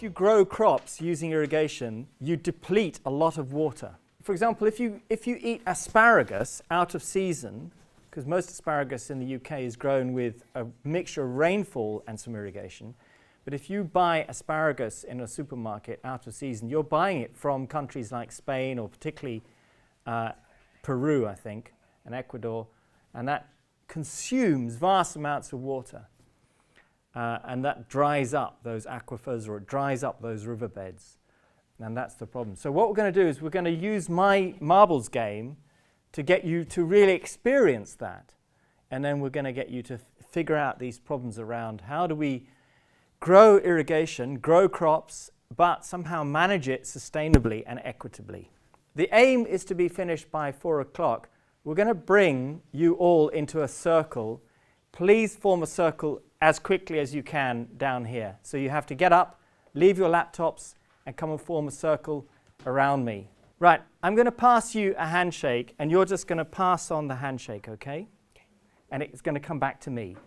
you grow crops using irrigation, you deplete a lot of water. For example, if you eat asparagus out of season, because most asparagus in the UK is grown with a mixture of rainfall and some irrigation, but if you buy asparagus in a supermarket out of season, you're buying it from countries like Spain or particularly Peru, I think, and Ecuador, and that consumes vast amounts of water. And that dries up those aquifers, or it dries up those riverbeds. And that's the problem. So what we're going to do is we're going to use my marbles game to get you to really experience that. And then we're going to get you to figure out these problems around how do we grow irrigation, grow crops, but somehow manage it sustainably and equitably. The aim is to be finished by 4 o'clock. We're going to bring you all into a circle. Please form a circle as quickly as you can down here. So you have to get up, leave your laptops, and come and form a circle around me. Right, I'm going to pass you a handshake, and you're just going to pass on the handshake, okay? And it's going to come back to me.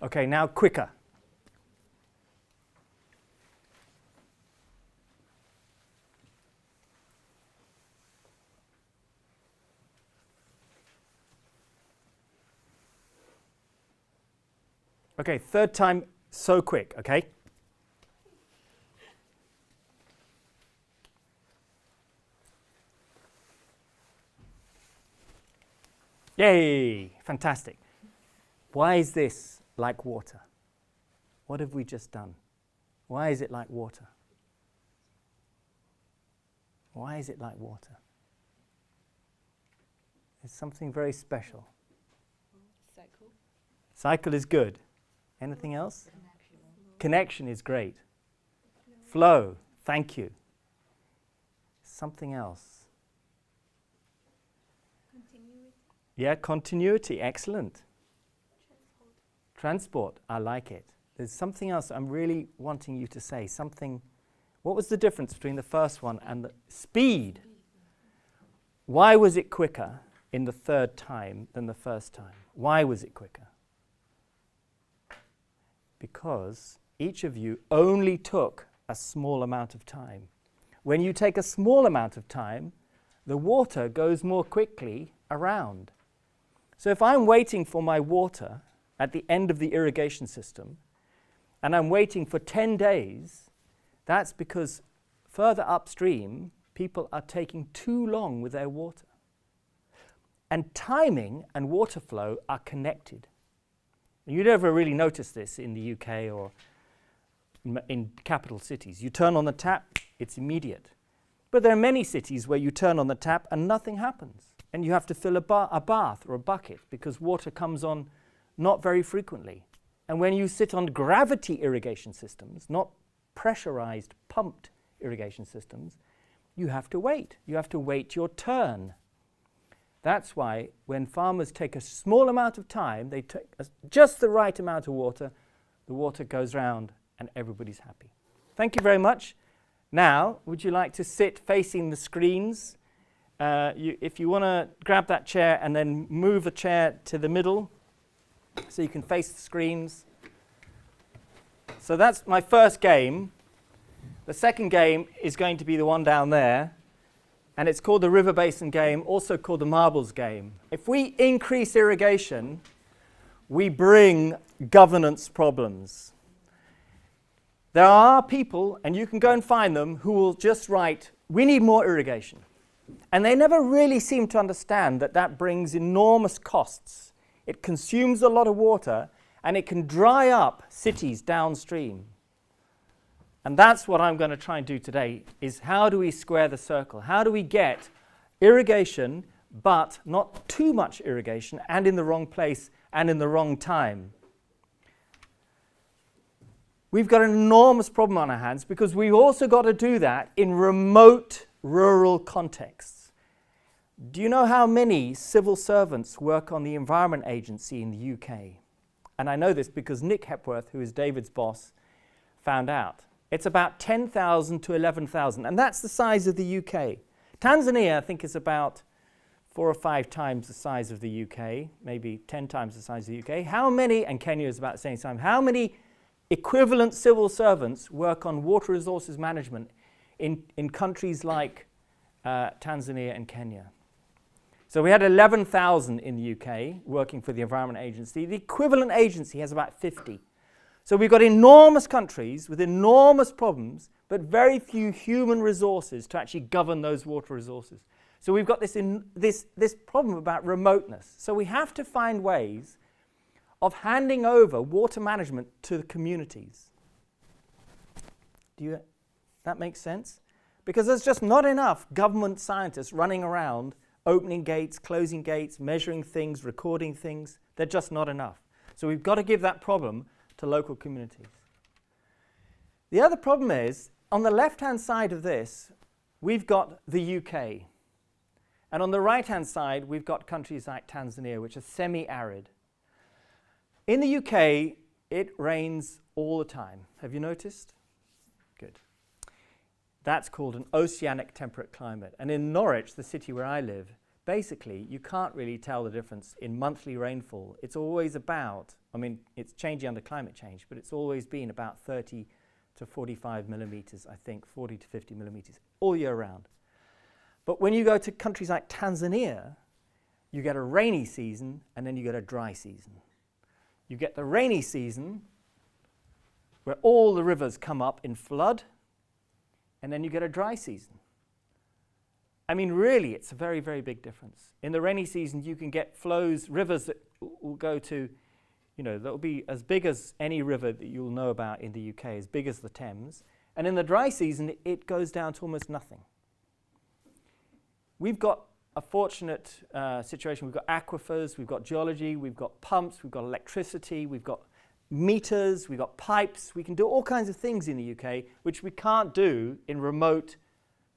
Okay, now quicker. Okay, third time, so quick, okay? Yay, fantastic. Why is this like water? What have we just done? Why is it like water? Why is it like water? It's something very special. Cycle. Cycle is good. Anything else? Connection is great. Flow, thank you. Something else. Continuity. Yeah, continuity, excellent. Transport, I like it. There's something else I'm really wanting you to say. Something. What was the difference between the first one and the speed? Why was it quicker in the third time than the first time? Why was it quicker? Because each of you only took a small amount of time. When you take a small amount of time, the water goes more quickly around. So if I'm waiting for my water at the end of the irrigation system, and I'm waiting for 10 days, that's because further upstream, people are taking too long with their water. And timing and water flow are connected. You never really notice this in the UK or in capital cities. You turn on the tap, it's immediate. But there are many cities where you turn on the tap and nothing happens. And you have to fill a bath or a bucket because water comes on not very frequently. And when you sit on gravity irrigation systems, not pressurized, pumped irrigation systems, you have to wait. You have to wait your turn. That's why when farmers take a small amount of time, they take just the right amount of water, the water goes round and everybody's happy. Thank you very much. Now, would you like to sit facing the screens? If you want to grab that chair and then move the chair to the middle so you can face the screens. So that's my first game. The second game is going to be the one down there. And it's called the River Basin game, also called the Marbles game. If we increase irrigation, we bring governance problems. There are people, and you can go and find them, who will just write, we need more irrigation. And they never really seem to understand that that brings enormous costs. It consumes a lot of water, and it can dry up cities downstream. And that's what I'm going to try and do today, is how do we square the circle? How do we get irrigation, but not too much irrigation, and in the wrong place, and in the wrong time? We've got an enormous problem on our hands because we've also got to do that in remote rural contexts. Do you know how many civil servants work on the Environment Agency in the UK? And I know this because Nick Hepworth, who is David's boss, found out. It's about 10,000 to 11,000, and that's the size of the UK. Tanzania, I think, is about 4 or 5 times the size of the UK, maybe 10 times the size of the UK. How many, and Kenya is about the same time, how many equivalent civil servants work on water resources management in countries like Tanzania and Kenya? So we had 11,000 in the UK working for the Environment Agency. The equivalent agency has about 50. So we've got enormous countries with enormous problems, but very few human resources to actually govern those water resources. So we've got this problem about remoteness. So we have to find ways of handing over water management to the communities. That make sense? Because there's just not enough government scientists running around opening gates, closing gates, measuring things, recording things. They're just not enough. So we've got to give that problem to local communities. The other problem is, on the left-hand side of this, we've got the UK. And on the right-hand side, we've got countries like Tanzania, which are semi-arid. In the UK, it rains all the time. Have you noticed? Good. That's called an oceanic temperate climate. And in Norwich, the city where I live, basically, you can't really tell the difference in monthly rainfall. It's always about, it's changing under climate change, but it's always been about 30 to 45 millimeters, I think, 40 to 50 millimeters, all year round. But when you go to countries like Tanzania, you get a rainy season, and then you get a dry season. You get the rainy season, where all the rivers come up in flood, and then you get a dry season. Really, it's a very, very big difference. In the rainy season, you can get flows, rivers that will go to, that will be as big as any river that you'll know about in the UK, as big as the Thames. And in the dry season, it goes down to almost nothing. We've got a fortunate situation. We've got aquifers, we've got geology, we've got pumps, we've got electricity, we've got meters, we've got pipes. We can do all kinds of things in the UK, which we can't do in remote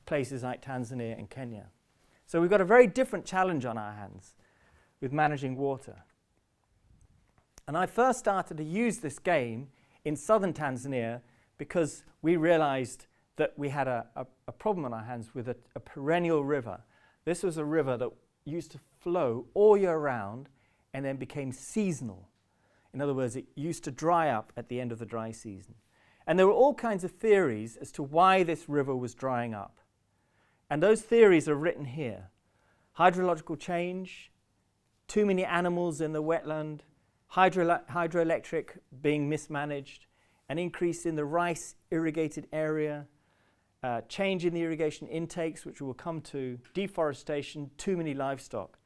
places like Tanzania and Kenya. So we've got a very different challenge on our hands with managing water. And I first started to use this game in southern Tanzania because we realized that we had a problem on our hands with a perennial river. This was a river that used to flow all year round and then became seasonal. In other words, it used to dry up at the end of the dry season. And there were all kinds of theories as to why this river was drying up. And those theories are written here. Hydrological change, too many animals in the wetland, hydroelectric being mismanaged, an increase in the rice irrigated area, change in the irrigation intakes, which we'll come to, deforestation, too many livestock.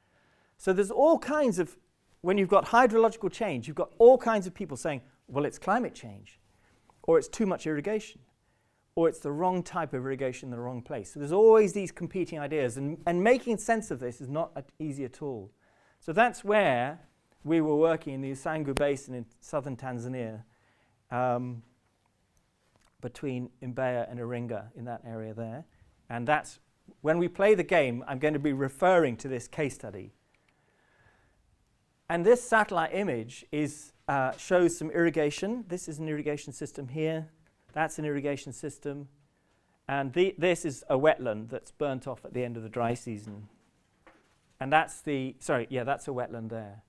So there's all kinds of, when you've got hydrological change, you've got all kinds of people saying, well, it's climate change, or it's too much irrigation, or it's the wrong type of irrigation in the wrong place. So there's always these competing ideas, and making sense of this is not easy at all. So that's where we were working in the Usangu Basin in southern Tanzania, between Mbeya and Iringa, in that area there. And that's, when we play the game, I'm going to be referring to this case study. And this satellite image shows some irrigation. This is an irrigation system here. That's an irrigation system. And this is a wetland that's burnt off at the end of the dry season. And that's that's a wetland there.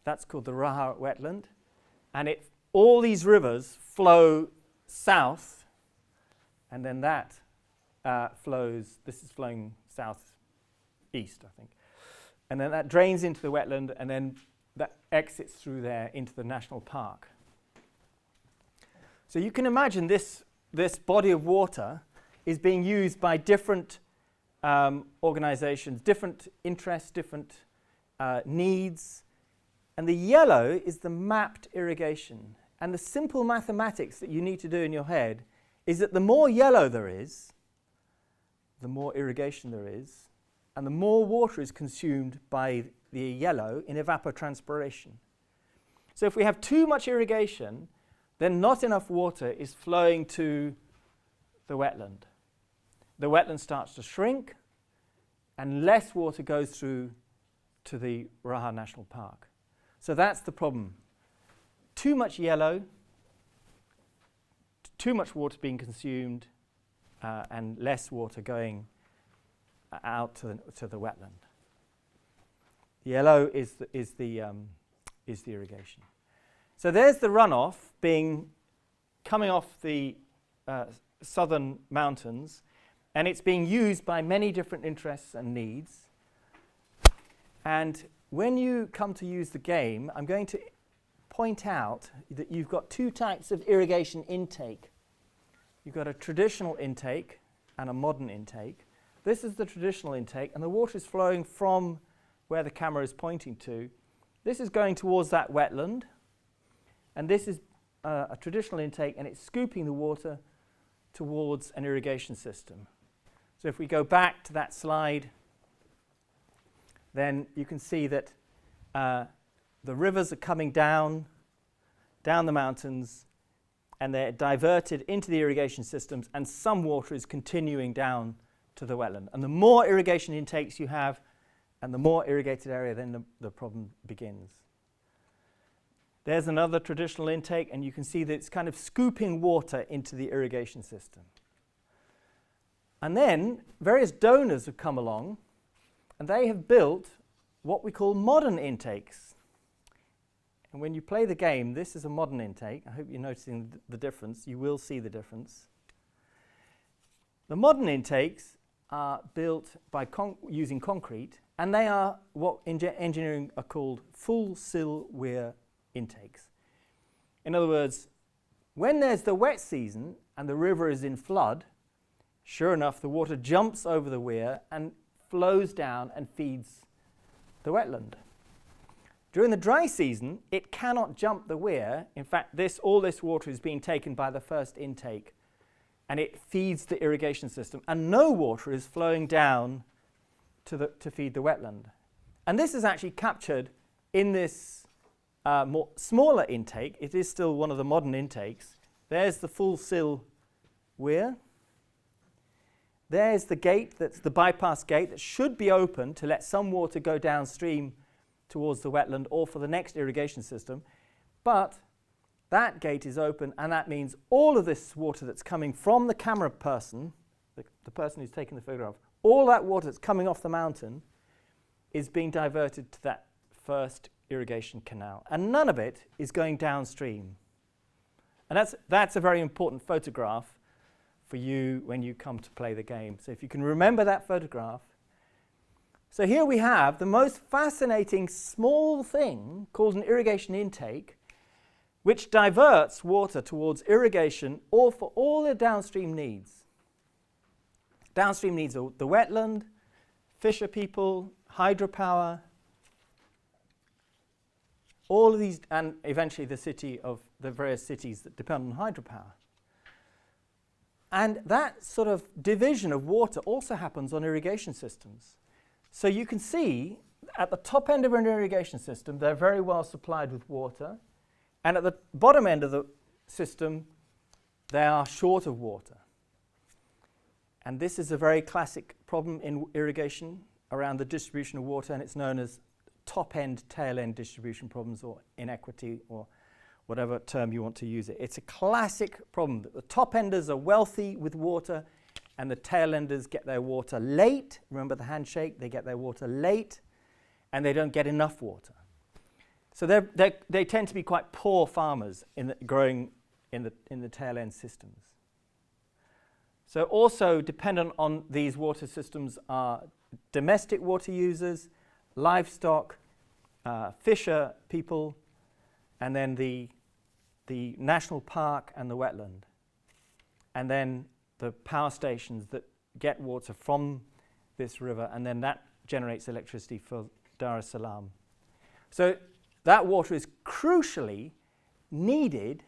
That's called the Raha wetland. And all these rivers flow south, and then that this is flowing southeast, I think. And then that drains into the wetland, and then that exits through there into the national park. So you can imagine this body of water is being used by different organizations, different interests, different needs. And the yellow is the mapped irrigation. And the simple mathematics that you need to do in your head is that the more yellow there is, the more irrigation there is, and the more water is consumed by the yellow in evapotranspiration. So if we have too much irrigation, then not enough water is flowing to the wetland. The wetland starts to shrink, and less water goes through to the Raha National Park. So that's the problem. Too much yellow, too much water being consumed, and less water going out to the wetland. Yellow is the irrigation. So there's the runoff coming off the southern mountains, and it's being used by many different interests and needs. And when you come to use the game, I'm going to point out that you've got two types of irrigation intake. You've got a traditional intake and a modern intake. This is the traditional intake, and the water is flowing from where the camera is pointing to. This is going towards that wetland, and this is a traditional intake, and it's scooping the water towards an irrigation system. So if we go back to that slide, then you can see that the rivers are coming down the mountains, and they're diverted into the irrigation systems, and some water is continuing down to the wetland. And the more irrigation intakes you have, and the more irrigated area, then the problem begins. There's another traditional intake, and you can see that it's kind of scooping water into the irrigation system. And then various donors have come along, and they have built what we call modern intakes. And when you play the game, this is a modern intake. I hope you're noticing the difference. You will see the difference. The modern intakes are built by using concrete, and they are what in engineering are called full sill weir intakes. In other words, when there's the wet season and the river is in flood, sure enough, the water jumps over the weir and flows down and feeds the wetland. During the dry season, it cannot jump the weir. In fact, all this water is being taken by the first intake, and it feeds the irrigation system, and no water is flowing down to feed the wetland. And this is actually captured in this smaller intake. It is still one of the modern intakes. There's the full sill weir. There's the gate, that's the bypass gate that should be open to let some water go downstream towards the wetland or for the next irrigation system. But that gate is open, and that means all of this water that's coming from the camera person, the person who's taking the photograph, all that water that's coming off the mountain is being diverted to that first irrigation canal. And none of it is going downstream. And that's a very important photograph for you when you come to play the game. So if you can remember that photograph. So here we have the most fascinating small thing called an irrigation intake, which diverts water towards irrigation or for all the downstream needs. Downstream needs are the wetland, fisher people, hydropower, all of these, and eventually the various cities that depend on hydropower. And that sort of division of water also happens on irrigation systems. So you can see at the top end of an irrigation system, they're very well supplied with water. And at the bottom end of the system, they are short of water. And this is a very classic problem in irrigation around the distribution of water, and it's known as top-end, tail-end distribution problems, or inequity, or whatever term you want to use it. It's a classic problem that the top-enders are wealthy with water, and the tail-enders get their water late. Remember the handshake? They get their water late, and they don't get enough water. So they tend to be quite poor farmers growing in the tail-end systems. So also dependent on these water systems are domestic water users, livestock, fisher people, and then the national park and the wetland. And then the power stations that get water from this river, and then that generates electricity for Dar es Salaam. So that water is crucially needed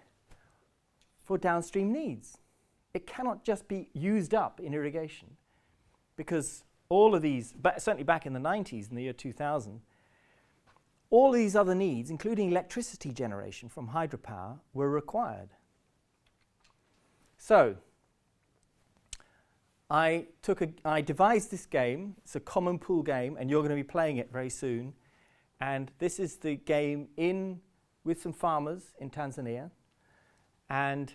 for downstream needs. It cannot just be used up in irrigation, because all of these, certainly back in the 90s, in the year 2000, all these other needs, including electricity generation from hydropower, were required. So, I devised this game. It's a common pool game, and you're going to be playing it very soon. And this is the game with some farmers in Tanzania. And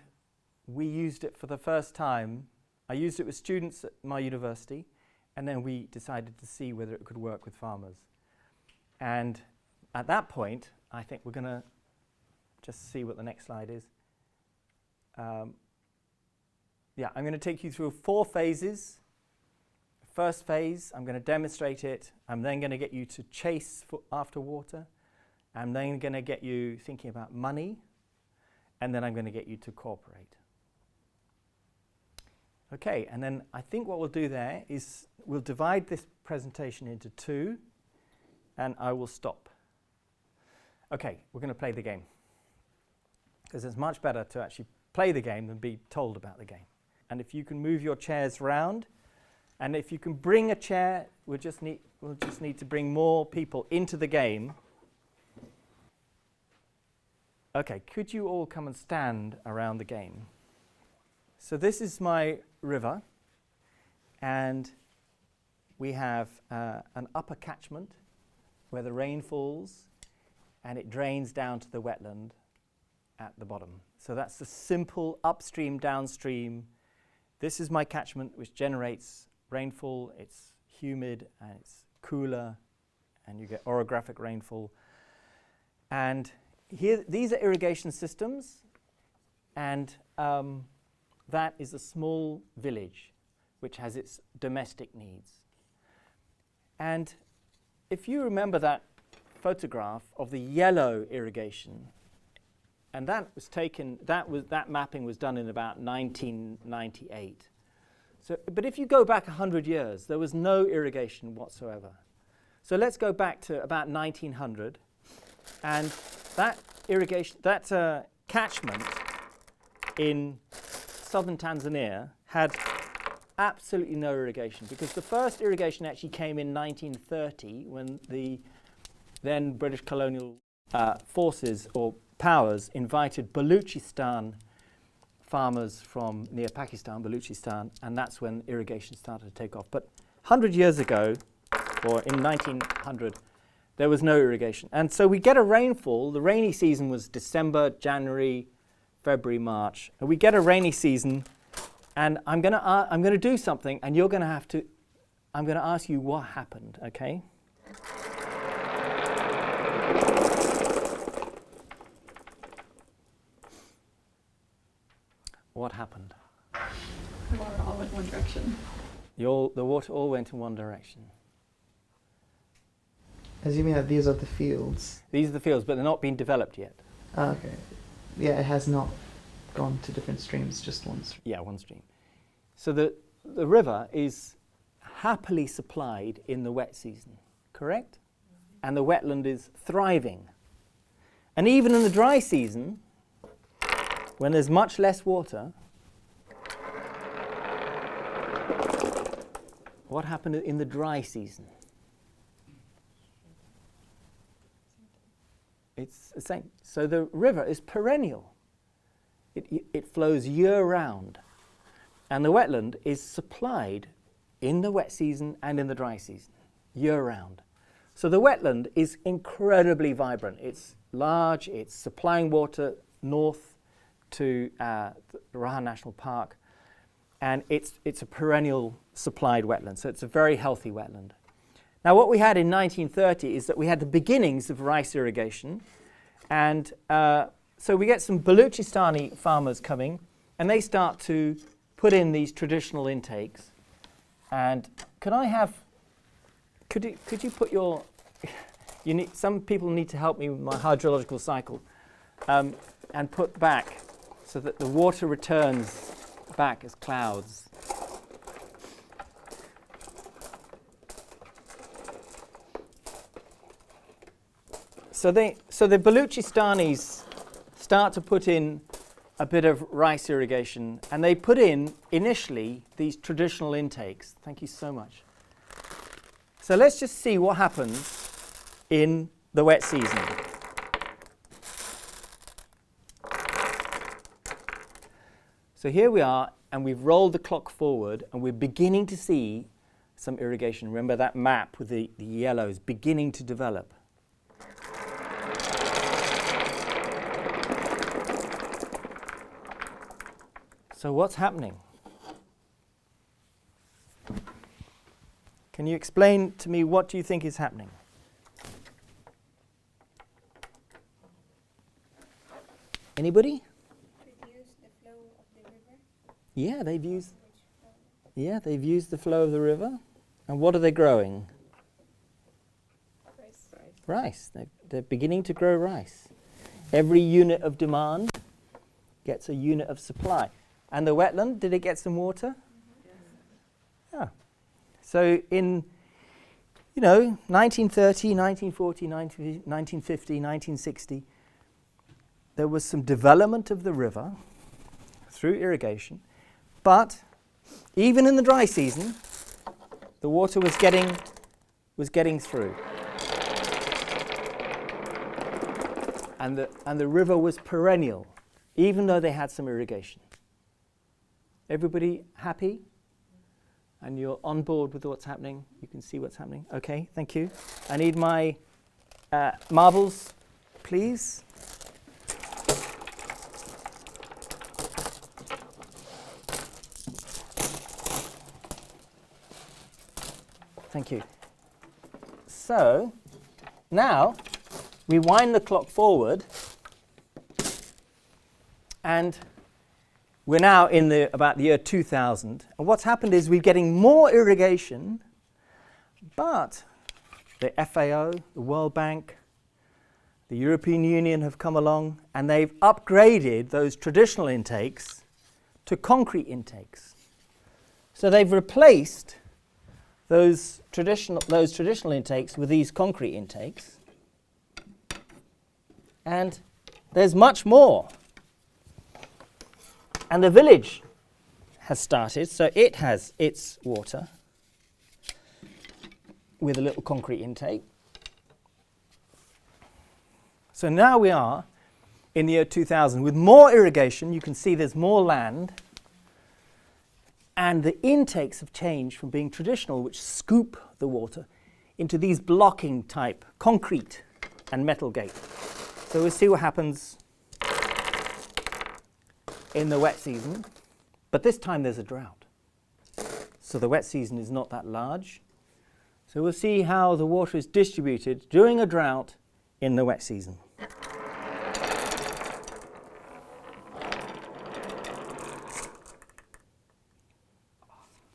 we used it for the first time. I used it with students at my university, and then we decided to see whether it could work with farmers. And at that point, I think we're going to just see what the next slide is. I'm going to take you through 4 phases. First phase, I'm going to demonstrate it. I'm then going to get you to chase after water. I'm then going to get you thinking about money. And then I'm going to get you to cooperate. Okay, and then I think what we'll do there is we'll divide this presentation into 2, and I will stop. Okay, we're going to play the game. Because it's much better to actually play the game than be told about the game. And if you can move your chairs round, and if you can bring a chair, we'll just need to bring more people into the game. Okay, could you all come and stand around the game? So this is my river, and we have an upper catchment where the rain falls, and it drains down to the wetland at the bottom. So that's the simple upstream, downstream. This is my catchment, which generates rainfall. It's humid and it's cooler, and you get orographic rainfall. And here, these are irrigation systems, and that is a small village which has its domestic needs. And if you remember that photograph of the yellow irrigation, and that mapping was done in about 1998. So, but if you go back 100 years, there was no irrigation whatsoever. So let's go back to about 1900, and that catchment in southern Tanzania had absolutely no irrigation, because the first irrigation actually came in 1930 when the then British colonial forces or powers invited Baluchistan farmers from near Pakistan, Baluchistan, and that's when irrigation started to take off. But 100 years ago, or in 1900, there was no irrigation. And so we get a rainfall. The rainy season was December, January, February, March. And we get a rainy season, and I'm going to do something, and I'm going to ask you what happened, okay? What happened? The water all went one direction. The water all went in one direction. Assuming that these are the fields. These are the fields, but they're not being developed yet. Okay. Yeah, it has not gone to different streams, just one stream. Yeah, one stream. So the river is happily supplied in the wet season, correct? And the wetland is thriving. And even in the dry season, when there's much less water, what happened in the dry season? It's the same. So the river is perennial. It flows year-round. And the wetland is supplied in the wet season and in the dry season, year-round. So the wetland is incredibly vibrant. It's large. It's supplying water north to the Ruaha National Park, and it's a perennial supplied wetland, so it's a very healthy wetland. Now what we had in 1930 is that we had the beginnings of rice irrigation, and so we get some Baluchistani farmers coming, and they start to put in these traditional intakes. And could you put your, some people need to help me with my hydrological cycle, and put back so that the water returns back as clouds. So the Baluchistanis start to put in a bit of rice irrigation, and they put in initially these traditional intakes. Thank you so much. So let's just see what happens in the wet season. So here we are and we've rolled the clock forward, and we're beginning to see some irrigation. Remember that map with the yellows beginning to develop. So what's happening? Can you explain to me what do you think is happening? Anybody? Reduce the flow of the river. Yeah, they've used the flow of the river. And what are they growing? Rice. Rice. They're beginning to grow rice. Every unit of demand gets a unit of supply. And the wetland, did it get some water? Yeah. So in, 1930, 1940, 1950, 1960, there was some development of the river through irrigation, but even in the dry season, the water was getting through. And the river was perennial, even though they had some irrigation. Everybody happy? And you're on board with what's happening? You can see what's happening? Okay, thank you. I need my marbles, please. Thank you. So, now we wind the clock forward, and we're now in about the year 2000. And what's happened is we're getting more irrigation, but the FAO, the World Bank, the European Union have come along, and they've upgraded those traditional intakes to concrete intakes. So they've replaced those traditional intakes with these concrete intakes. And there's much more. And the village has started, so it has its water with a little concrete intake. So now we are in the year 2000 with more irrigation. You can see there's more land. And the intakes have changed from being traditional, which scoop the water, into these blocking type concrete and metal gate. So we'll see what happens in the wet season. But this time there's a drought. So the wet season is not that large. So we'll see how the water is distributed during a drought in the wet season.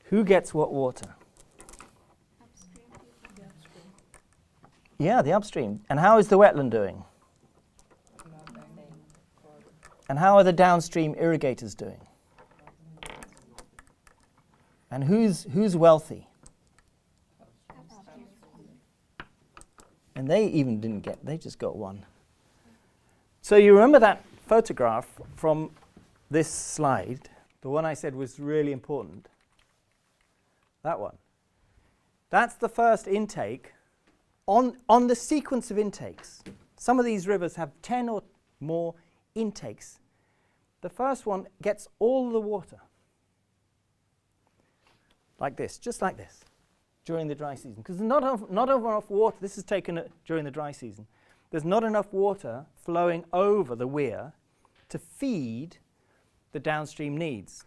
Who gets what water? Upstream. The upstream. Yeah, the upstream. And how is the wetland doing? And how are the downstream irrigators doing? And who's wealthy? Upstream. And they just got one. So you remember that photograph from this slide, the one I said was really important? That one. That's the first intake on the sequence of intakes. Some of these rivers have 10 or more intakes. The first one gets all the water. Like this, just like this, during the dry season. Because there's not enough water. This is taken during the dry season. There's not enough water flowing over the weir to feed the downstream needs.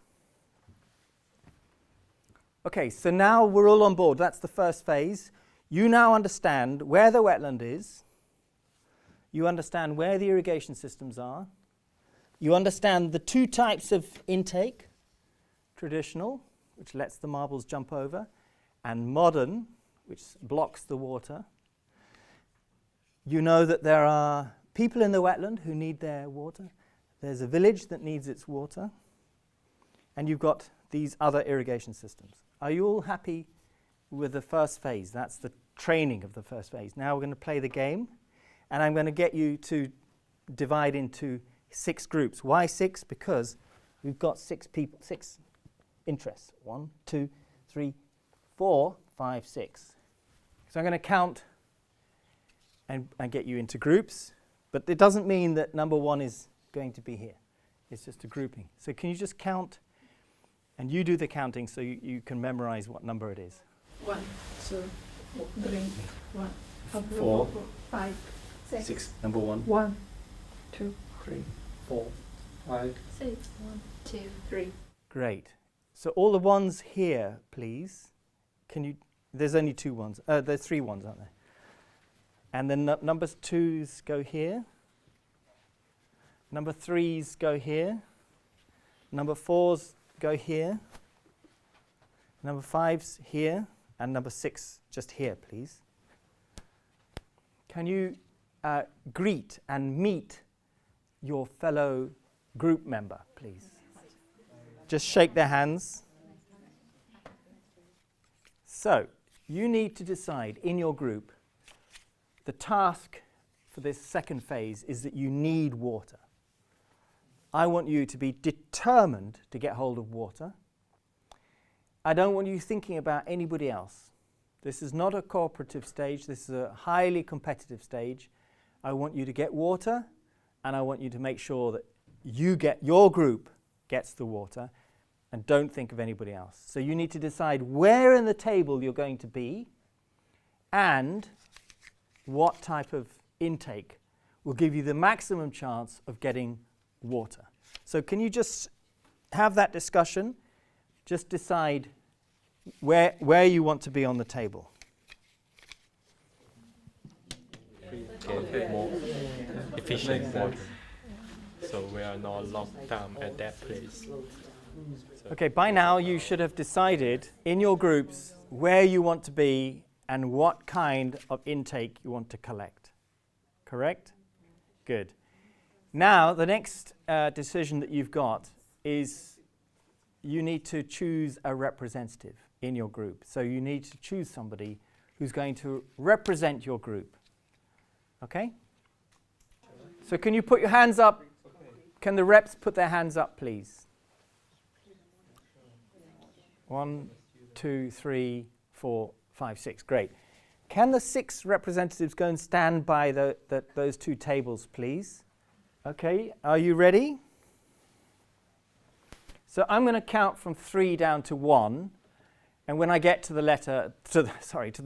Okay, so now we're all on board. That's the first phase. You now understand where the wetland is. You understand where the irrigation systems are. You understand the two types of intake, traditional, which lets the marbles jump over, and modern, which blocks the water. You know that there are people in the wetland who need their water. There's a village that needs its water. And you've got these other irrigation systems. Are you all happy with the first phase? That's the training of the first phase. Now we're going to play the game, and I'm going to get you to divide into 6 groups. Why 6? Because we've got 6 interests. 1, 2, 3, 4, 5, 6. So I'm going to count and get you into groups, but it doesn't mean that number 1 is going to be here. It's just a grouping. So can you just count And you do the counting so you can memorize what number it is. 1, 2, 3, 1, 4, 5, 6, 6, number 1. 1, 2, 3, 4, 5. 6, 1, 2, 3. Great. So all the ones here, please. There's only 2 ones. There's 3 ones, aren't there? And then number 2s go here. Number 3s go here. Number 4s go here. Number 5s here. And number 6 just here, please. Can you greet and meet your fellow group member, please? Just shake their hands. So, you need to decide in your group, the task for this second phase is that you need water. I want you to be determined to get hold of water. I don't want you thinking about anybody else. This is not a cooperative stage, this is a highly competitive stage. I want you to get water, and I want you to make sure that your group gets the water, and don't think of anybody else. So you need to decide where in the table you're going to be and what type of intake will give you the maximum chance of getting water. So can you just have that discussion? Just decide where you want to be on the table. Get more efficient water, so we are not locked down at that place. Okay, by now you should have decided in your groups where you want to be and what kind of intake you want to collect. Correct? Good. Now, the next decision that you've got is you need to choose a representative in your group. So you need to choose somebody who's going to represent your group. Okay? So can you put your hands up? Can the reps put their hands up, please? 1, 2, 3, 4, 5, 6. Great. Can the 6 representatives go and stand by those 2 tables, please? Okay, are you ready? So I'm going to count from 3 down to 1, and when I get to the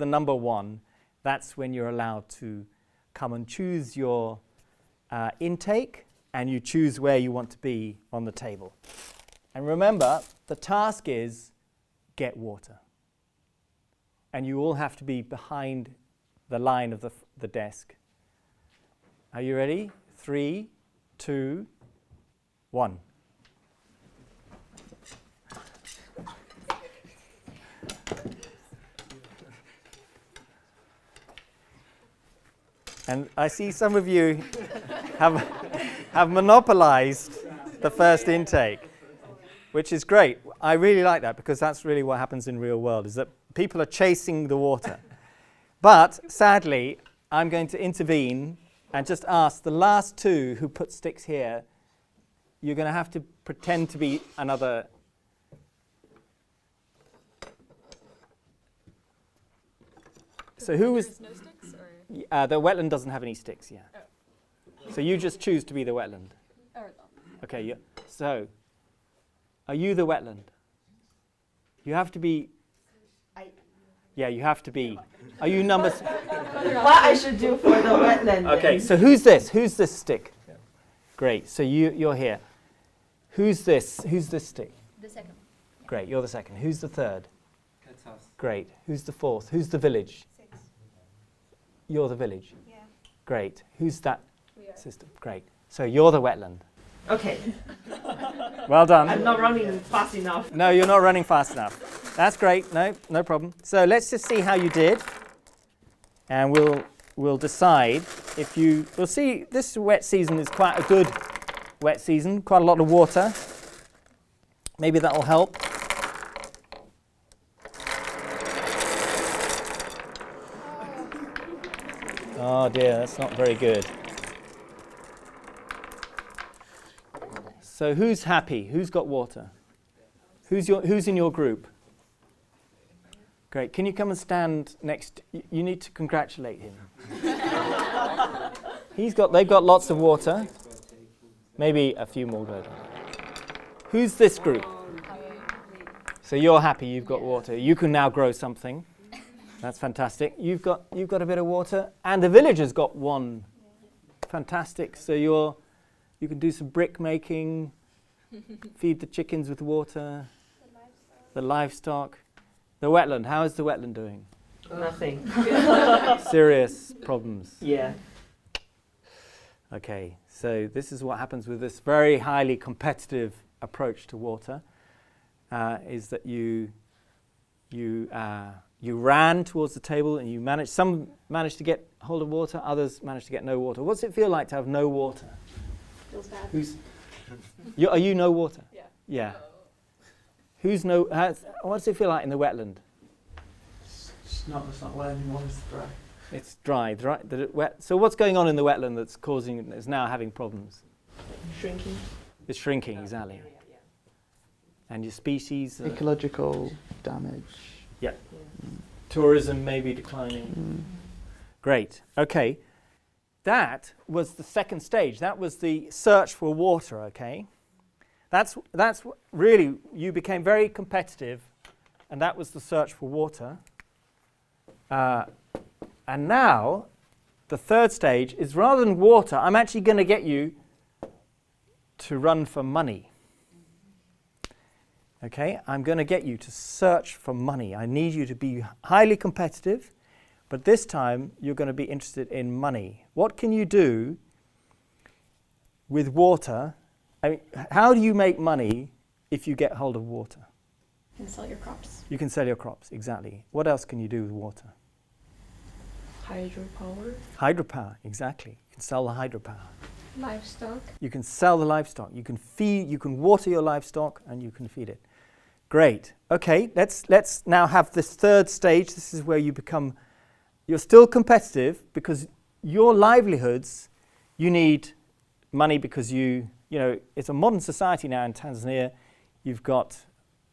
number 1, that's when you're allowed to come and choose your intake, and you choose where you want to be on the table. And remember, the task is get water. And you all have to be behind the line of the desk. Are you ready? 3, 2, 1. And I see some of you have monopolized the first intake, which is great. I really like that because that's really what happens in real world, is that people are chasing the water. But sadly, I'm going to intervene and just ask the last 2 who put sticks here, you're going to have to pretend to be another. So who was? There's no sticks, or? The wetland doesn't have any sticks, yeah. Oh. So you just choose to be the wetland. Or Okay, yeah. So, are you the wetland? You have to be. Yeah, you have to be. Are you number? What I should do for the wetland? Okay, so who's this? Who's this stick? Great. So you're here. Who's this? Who's this stick? the second. Great. You're the second. Who's the third? That's us. Great. Who's the fourth? Who's the village? 6. You're the village. Yeah. Great. Who's that We are. system? Great. So you're the wetland. Okay, Well done. I'm not running fast enough. No, you're not running fast enough. That's great. No problem. So let's just see how you did, and we'll decide if you. We'll see. This wet season is quite a good wet season. Quite a lot of water. Maybe that will help. Oh dear, that's not very good. So who's happy? Who's got water? Who's in your group? Great. Can you come and stand next? You need to congratulate him. They've got lots of water. Maybe a few more go down. Who's this group? So you're happy you've got water. You can now grow something. That's fantastic. You've got a bit of water, and the villager's got one. Fantastic. So you can do some brick making, feed the chickens with water, the livestock. The wetland. How is the wetland doing? Nothing. Serious problems. Yeah. Okay, so this is what happens with this very highly competitive approach to water, is that you ran towards the table and some managed to get hold of water, others managed to get no water. What's it feel like to have no water? Feels bad. Are you no water? Yeah. Yeah. What's it feel like in the wetland? It's not wet anymore, it's dry. It's dry. So what's going on in the wetland that's now having problems? Shrinking. It's shrinking, exactly. And your species? Ecological damage. Yeah. Tourism may be declining. Great. Okay. That was the second stage. That was the search for water, okay? That's really, you became very competitive, and that was the search for water. And now, the third stage is rather than water, I'm actually going to get you to run for money. Okay, I'm going to get you to search for money. I need you to be highly competitive, but this time you're going to be interested in money. What can you do with water? I mean, how do you make money if you get hold of water? You can sell your crops. You can sell your crops, exactly. What else can you do with water? Hydropower. Hydropower, exactly. You can sell the hydropower. Livestock. You can sell the livestock. You can water your livestock and you can feed it. Great. Okay, let's now have this third stage. This is where you're still competitive because your livelihoods, you need money because it's a modern society now in Tanzania. You've got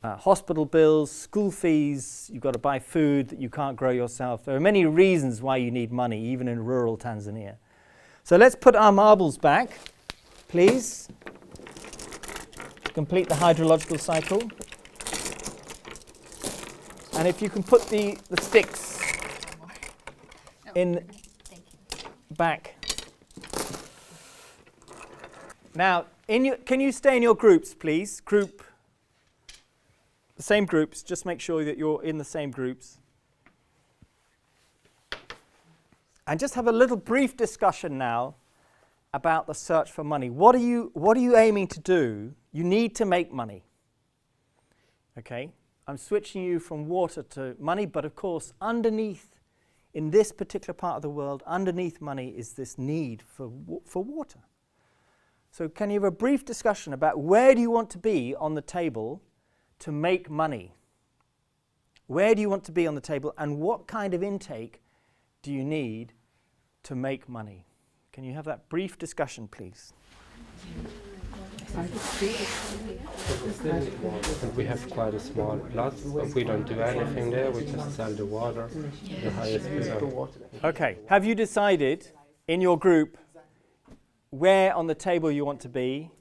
hospital bills, school fees, you've got to buy food that you can't grow yourself. There are many reasons why you need money, even in rural Tanzania. So let's put our marbles back, please. Complete the hydrological cycle. And if you can put the sticks in back. Now, can you stay in your groups, please? The same groups, just make sure that you're in the same groups. And just have a little brief discussion now about the search for money. What are you aiming to do? You need to make money. Okay? I'm switching you from water to money, but of course, underneath, in this particular part of the world, underneath money is this need for water. So can you have a brief discussion about where do you want to be on the table to make money? Where do you want to be on the table, and what kind of intake do you need to make money? Can you have that brief discussion, please? We have quite a small plot, but we don't do anything there. We just sell the water. The highest bidder. Okay. Have you decided in your group where on the table you want to be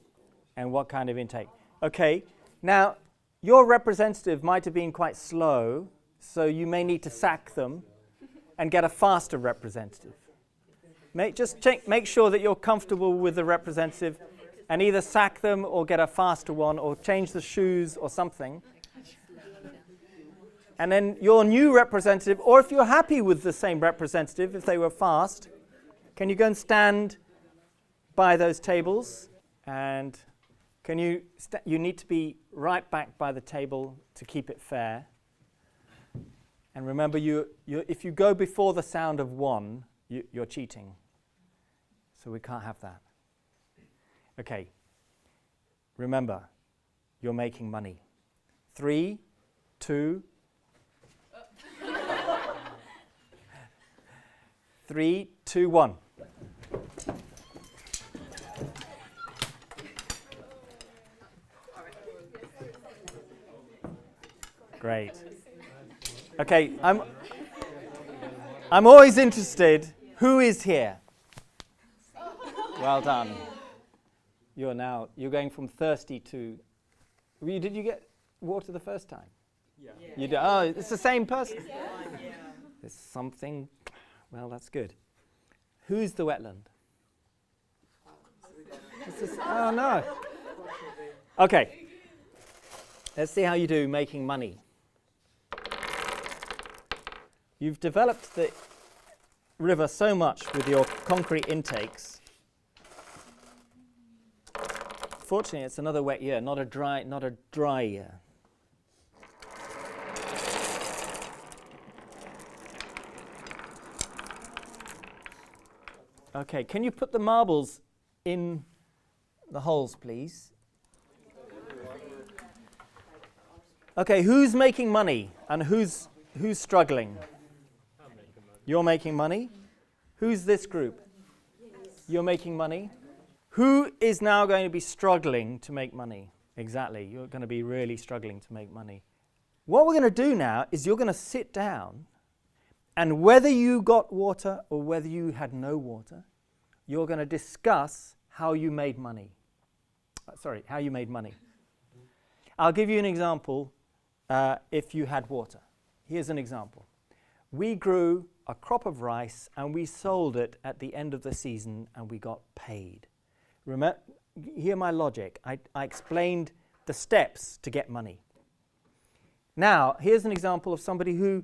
and what kind of intake? Okay. Now, your representative might have been quite slow, so you may need to sack them and get a faster representative. Make sure that you're comfortable with the representative and either sack them or get a faster one or change the shoes or something. And then your new representative, or if you're happy with the same representative, if they were fast, can you go and stand by those tables? And can you need to be right back by the table to keep it fair. And remember, if you go before the sound of one, you're cheating. So we can't have that. Okay. Remember, you're making money. 3, 2. 3, 2, 1. Great. Okay, I'm always interested. Who is here? Well done. You're going from thirsty to. Did you get water the first time? You do. Oh, it's the same person. There's something. Well, that's good. Who's the wetland? Oh no. Okay. Let's see how you do making money. You've developed the river so much with your concrete intakes. Fortunately, it's another wet year, not a dry year. Okay, can you put the marbles in the holes, please? Okay, who's making money and who's struggling? You're making money? Who's this group? You're making money? Who is now going to be struggling to make money? Exactly, you're going to be really struggling to make money. What we're going to do now is you're going to sit down, and whether you got water or whether you had no water, you're going to discuss how you made money. How you made money. I'll give you an example if you had water. Here's an example. We grew a crop of rice and we sold it at the end of the season and we got paid. Hear my logic. I explained the steps to get money. Now, here's an example of somebody who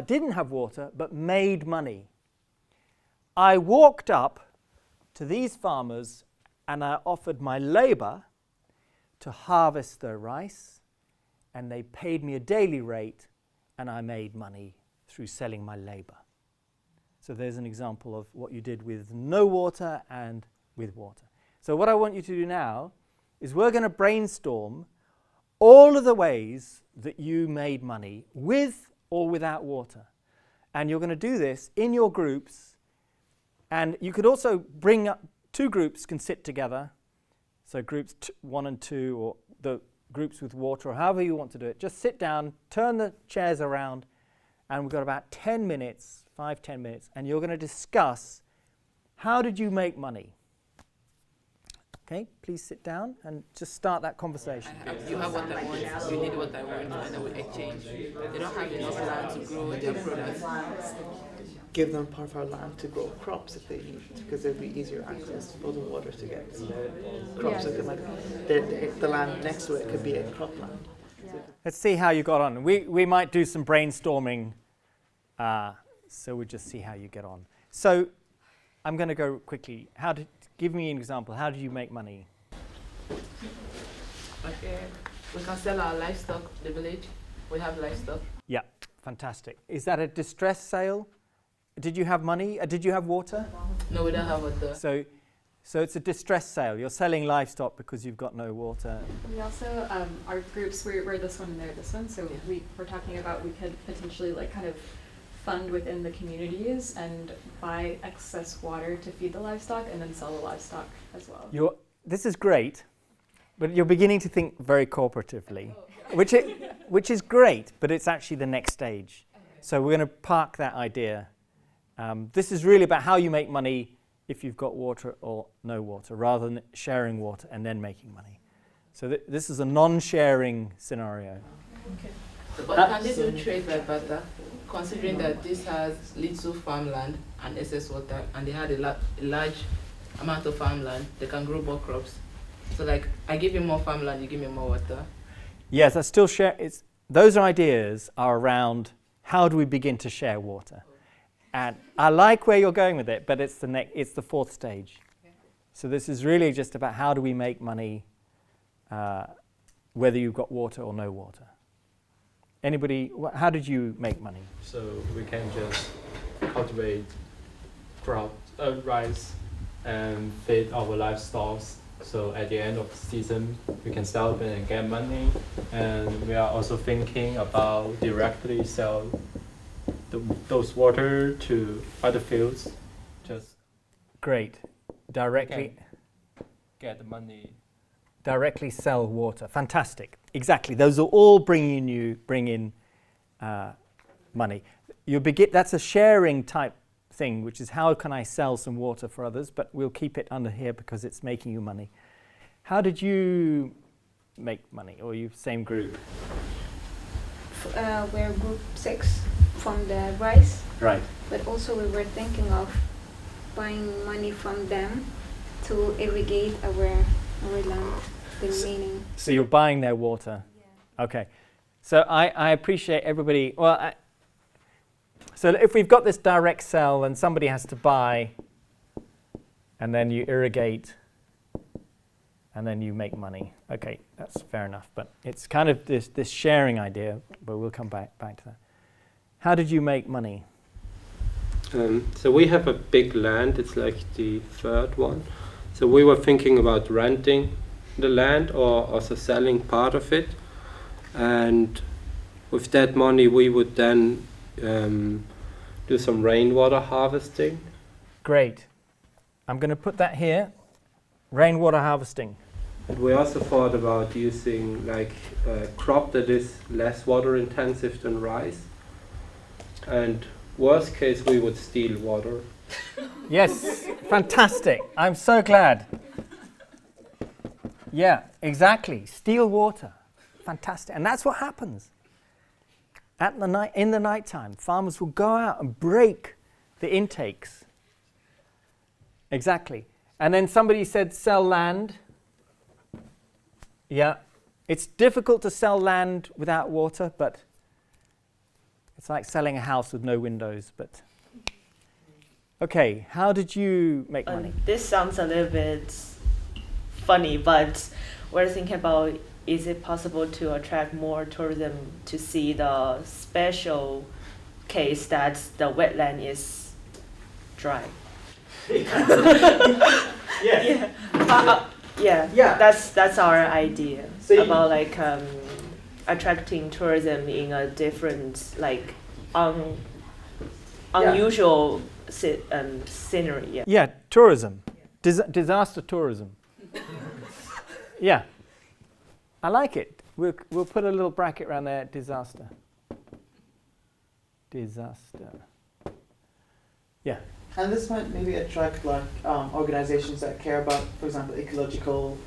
didn't have water but made money. I walked up to these farmers and I offered my labor to harvest their rice, and they paid me a daily rate, and I made money through selling my labor. So there's an example of what you did with no water and with water. So what I want you to do now is we're going to brainstorm all of the ways that you made money with or without water. And you're going to do this in your groups, and you could also bring up, two groups can sit together, so groups 1 and 2, or the groups with water, or however you want to do it. Just sit down, turn the chairs around, and we've got about 10 minutes, 5-10 minutes, and you're going to discuss how did you make money. Okay, please sit down and just start that conversation. You have what I want, you need what I want, and then we exchange. They don't have enough land to grow their products. Give them part of our land to grow crops if they need, because there'd be easier access for the water to get crops. So the land next to it could be a cropland. Let's see how you got on. We might do some brainstorming, so we'll just see how you get on. So I'm going to go quickly. Give me an example. How do you make money? Okay, we can sell our livestock, the village. We have livestock. Yeah, fantastic. Is that a distress sale? Did you have money? Did you have water? No, we don't have water. So it's a distress sale. You're selling livestock because you've got no water. We also, our groups, we're this one and they're this one, so we're talking about we could potentially like kind of fund within the communities and buy excess water to feed the livestock and then sell the livestock as well. This is great, but you're beginning to think very cooperatively, which is great, but it's actually the next stage. So we're going to park that idea. This is really about how you make money if you've got water or no water, rather than sharing water and then making money. So this is a non-sharing scenario. Okay. But can they do trade by barter, considering that this has little farmland and excess water, and they had a large amount of farmland, they can grow more crops. So like, I give you more farmland, you give me more water. Yes, I still share. Those ideas are around how do we begin to share water. And I like where you're going with it, but it's the fourth stage. Okay. So this is really just about how do we make money, whether you've got water or no water. Anybody? How did you make money? So we can just cultivate rice and feed our livestock. So at the end of the season, we can sell them and get money. And we are also thinking about directly sell those water to other fields. Just great. Directly get the money. Directly sell water. Fantastic. Exactly. Those are all bring in money. That's a sharing type thing, which is how can I sell some water for others, but we'll keep it under here because it's making you money. How did you make money, or you same group? we're group 6 from the rice, Right. but also we were thinking of buying money from them to irrigate our land, the remaining. So you're buying their water. Okay. So I appreciate everybody. Well, so if we've got this direct sell and somebody has to buy, and then you irrigate, and then you make money. Okay, that's fair enough. But it's kind of this sharing idea, but we'll come back to that. How did you make money? So we have a big land, it's like the third one. So we were thinking about renting the land or also selling part of it. And with that money we would then do some rainwater harvesting. Great. I'm going to put that here. Rainwater harvesting. And we also thought about using like a crop that is less water intensive than rice. And worst case, we would steal water. Yes, fantastic. I'm so glad. Yeah, exactly. Steal water. Fantastic. And that's what happens. In the nighttime, farmers will go out and break the intakes. Exactly. And then somebody said sell land. Yeah. It's difficult to sell land without water, but it's like selling a house with no windows. But okay, how did you make money? This sounds a little bit funny, but we're thinking about, is it possible to attract more tourism to see the special case that the wetland is dry? Yes. Yeah. That's our idea So you- about like attracting tourism in a different like unusual scenery. Yeah. Yeah, tourism. Disaster tourism. Yeah. I like it. We'll put a little bracket around there, disaster. Disaster. Yeah. And this might maybe attract like organizations that care about, for example, ecological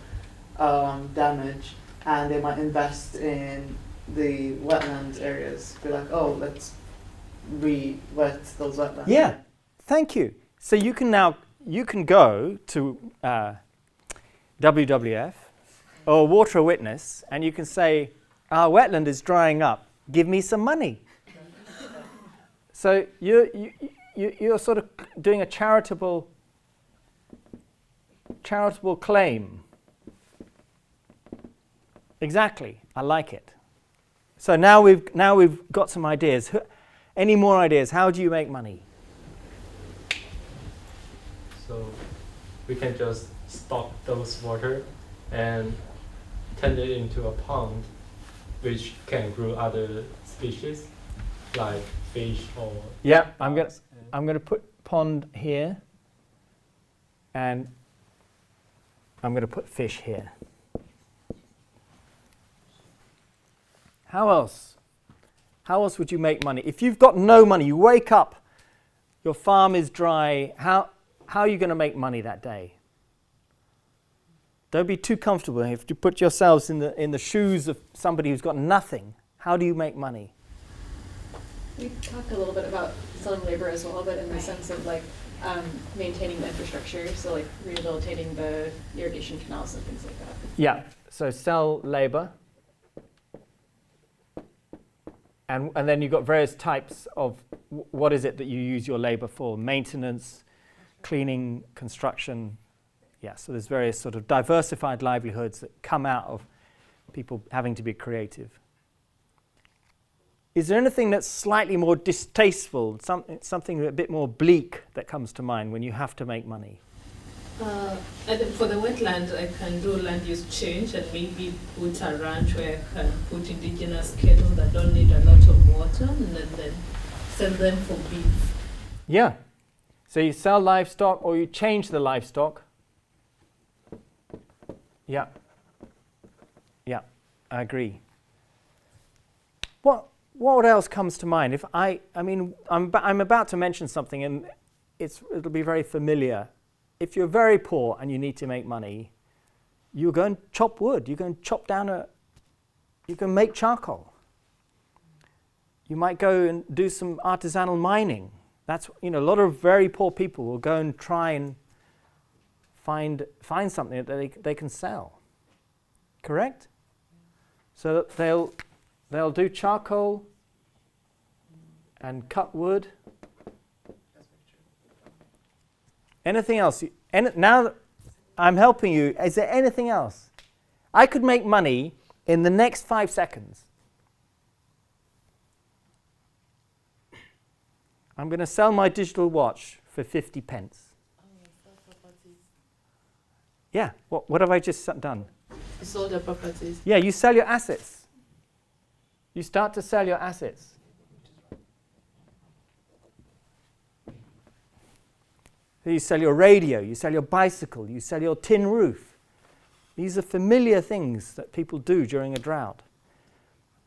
damage, and they might invest in the wetlands areas. Be like, oh, let's re-wet those wetlands. Yeah. Thank you. So you can go to WWF or Water a Witness, and you can say, our wetland is drying up. Give me some money. So you're sort of doing a charitable claim. Exactly. I like it. So now we've got some ideas. Any more ideas? How do you make money? So we can just stock those water and turn it into a pond which can grow other species like fish or Yeah, I'm gonna put pond here, and I'm gonna put fish here. How else? How else would you make money? If you've got no money, you wake up, your farm is dry. How are you going to make money that day? Don't be too comfortable. You have to put yourselves in the shoes of somebody who's got nothing. How do you make money? We talked a little bit about selling labor as well, but in the sense of like maintaining the infrastructure, so like rehabilitating the irrigation canals and things like that. Yeah, so sell labor. And then you've got various types of what is it that you use your labor for? Maintenance, cleaning, construction. Yeah, so there's various sort of diversified livelihoods that come out of people having to be creative. Is there anything that's slightly more distasteful, something a bit more bleak that comes to mind when you have to make money? I think for the wetland, I can do land use change and maybe put a ranch where I can put indigenous cattle that don't need a lot of water, and then sell them for beef. Yeah. So you sell livestock or you change the livestock. Yeah. Yeah, I agree. What else comes to mind? If I mean, I'm about to mention something, and it'll be very familiar. If you're very poor and you need to make money, you go and chop wood. You go and chop down you can make charcoal. You might go and do some artisanal mining. That's, a lot of very poor people will go and try and find something that they can sell. Correct? So that they'll do charcoal and cut wood. Anything else? Now that I'm helping you, is there anything else? I could make money in the next 5 seconds. I'm going to sell my digital watch for 50 pence. Yeah, what have I just done? You sold your properties. Yeah, you sell your assets. You start to sell your assets. So you sell your radio, you sell your bicycle, you sell your tin roof. These are familiar things that people do during a drought.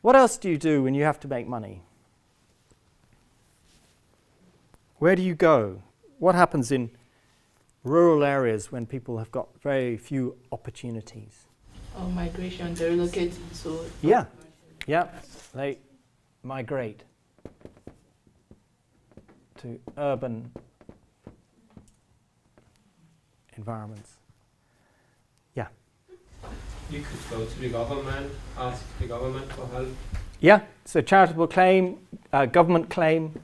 What else do you do when you have to make money? Where do you go? What happens in rural areas when people have got very few opportunities? Or migration, they relocate to. Yeah, they migrate to urban environments. Yeah. You could go to the government, ask the government for help. Yeah, so charitable claim, government claim.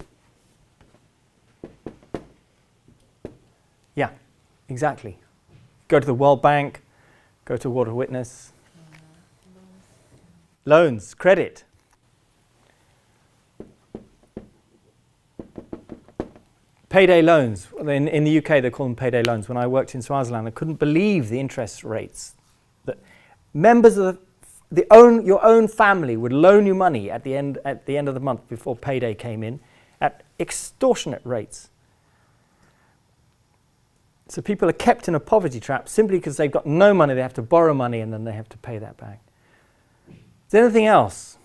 Yeah, exactly. Go to the World Bank, go to Water Witness. Loans, credit. Payday loans. In the UK, they call them payday loans. When I worked in Swaziland, I couldn't believe the interest rates. That members of your own family would loan you money at the end of the month before payday came in at extortionate rates. So people are kept in a poverty trap simply because they've got no money. They have to borrow money and then they have to pay that back. Is there anything else?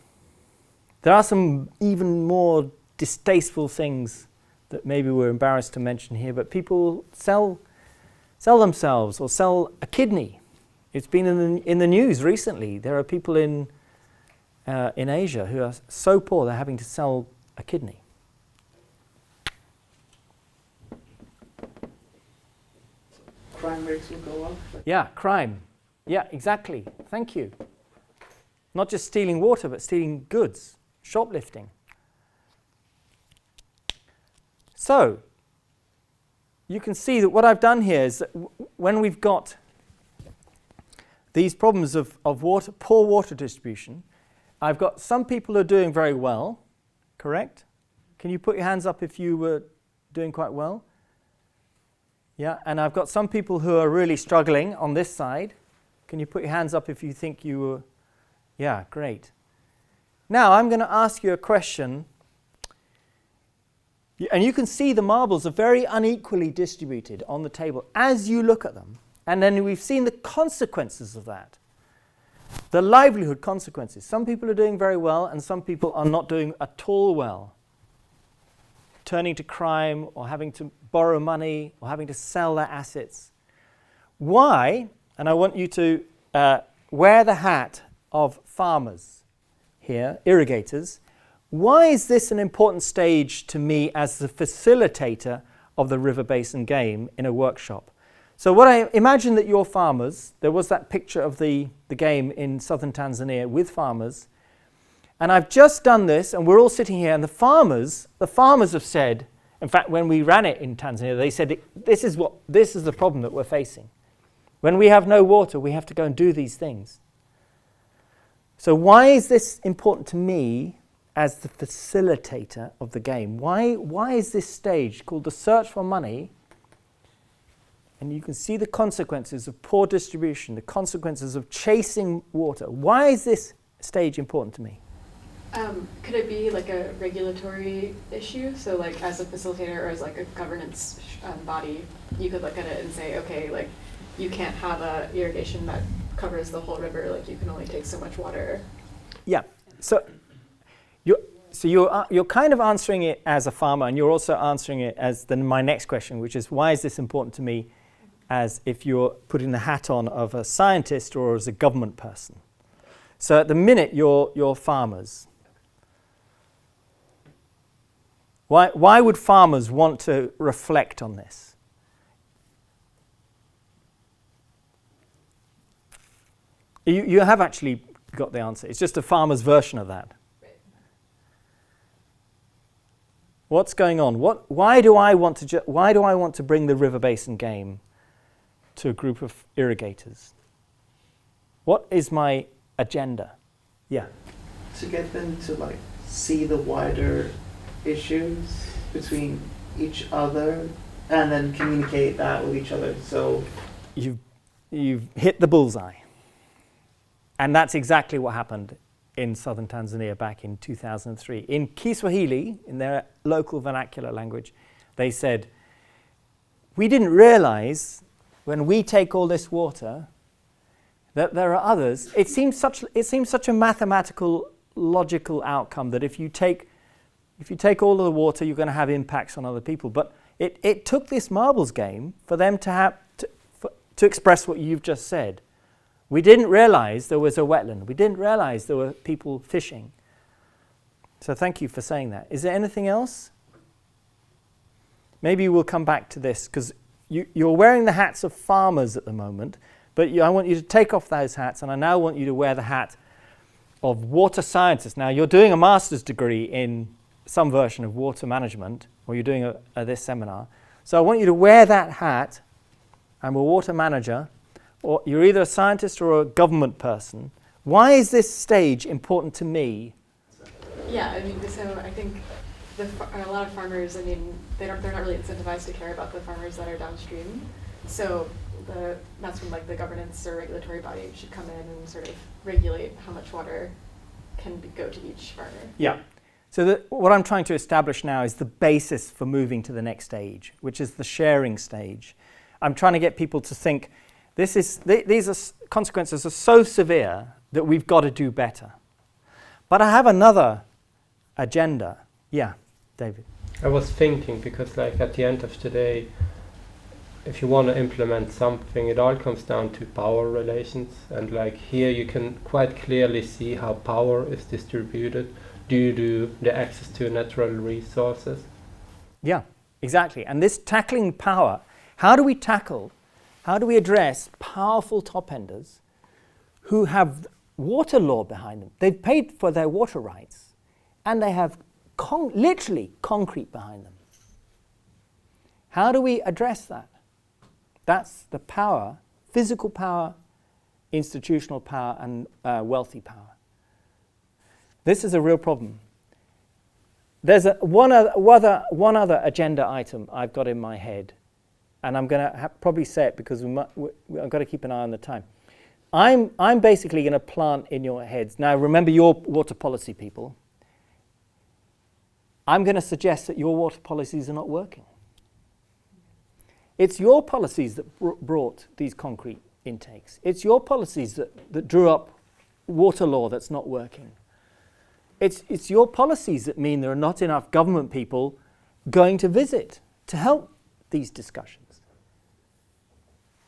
There are some even more distasteful things that maybe we're embarrassed to mention here, but people sell themselves or sell a kidney. It's been in the news recently. There are people in Asia who are so poor they're having to sell a kidney. Crime rates will go up. Yeah, crime. Yeah, exactly. Thank you. Not just stealing water, but stealing goods, shoplifting. So, you can see that what I've done here is that when we've got these problems of water, poor water distribution, I've got some people who are doing very well, correct? Can you put your hands up if you were doing quite well? Yeah, and I've got some people who are really struggling on this side. Can you put your hands up if you think you were? Yeah, great. Now I'm going to ask you a question. And you can see the marbles are very unequally distributed on the table as you look at them. And then we've seen the consequences of that. The livelihood consequences. Some people are doing very well and some people are not doing at all well. Turning to crime or having to borrow money or having to sell their assets. Why? And I want you to wear the hat of farmers here, irrigators. Why is this an important stage to me as the facilitator of the River Basin game in a workshop? So what I imagine that you're farmers. There was that picture of the game in southern Tanzania with farmers. And I've just done this, and we're all sitting here, and the farmers have said, in fact, when we ran it in Tanzania, they said, this is the problem that we're facing. When we have no water, we have to go and do these things. So why is this important to me as the facilitator of the game? Why is this stage called the search for money? And you can see the consequences of poor distribution, the consequences of chasing water. Why is this stage important to me? Could it be like a regulatory issue? So like as a facilitator or as like a governance body, you could look at it and say, okay, like you can't have a irrigation that covers the whole river, like you can only take so much water. Yeah, so you're kind of answering it as a farmer, and you're also answering it as my next question, which is why is this important to me as if you're putting the hat on of a scientist or as a government person. So at the minute you're farmers. Why would farmers want to reflect on this? You have actually got the answer. It's just a farmer's version of that. What's going on? Why do I want to bring the River Basin game to a group of irrigators? What is my agenda? Yeah. To get them to like see the wider issues between each other and then communicate that with each other. So you've hit the bullseye. And that's exactly what happened in southern Tanzania back in 2003. In Kiswahili, in their local vernacular language, they said, we didn't realize when we take all this water that there are others. It seems such a mathematical, logical outcome that if you take all of the water, you're going to have impacts on other people. But it took this marbles game for them to express what you've just said. We didn't realize there was a wetland. We didn't realize there were people fishing. So thank you for saying that. Is there anything else? Maybe we'll come back to this because you're wearing the hats of farmers at the moment, but I want you to take off those hats, and I now want you to wear the hat of water scientists. Now, you're doing a master's degree in some version of water management, or you're doing this seminar. So I want you to wear that hat. I'm a water manager, or you're either a scientist or a government person. Why is this stage important to me? Yeah, I mean, so I think a lot of farmers, I mean, they're not really incentivized to care about the farmers that are downstream. So that's when like the governance or regulatory body should come in and sort of regulate how much water can go to each farmer. Yeah. So what I'm trying to establish now is the basis for moving to the next stage, which is the sharing stage. I'm trying to get people to think these consequences are so severe that we've got to do better. But I have another agenda. Yeah, David. I was thinking because like at the end of the day, if you want to implement something, it all comes down to power relations. And like here you can quite clearly see how power is distributed due to the access to natural resources. Yeah, exactly. And this tackling power, how do we address powerful top-enders who have water law behind them? They've paid for their water rights, and they have literally concrete behind them. How do we address that? That's the power, physical power, institutional power, and wealthy power. This is a real problem. There's one other agenda item I've got in my head, and I'm going to probably say it because I've got to keep an eye on the time. I'm basically going to plant in your heads. Now, remember your water policy people. I'm going to suggest that your water policies are not working. It's your policies that brought these concrete intakes. It's your policies that drew up water law that's not working. It's your policies that mean there are not enough government people going to visit to help these discussions.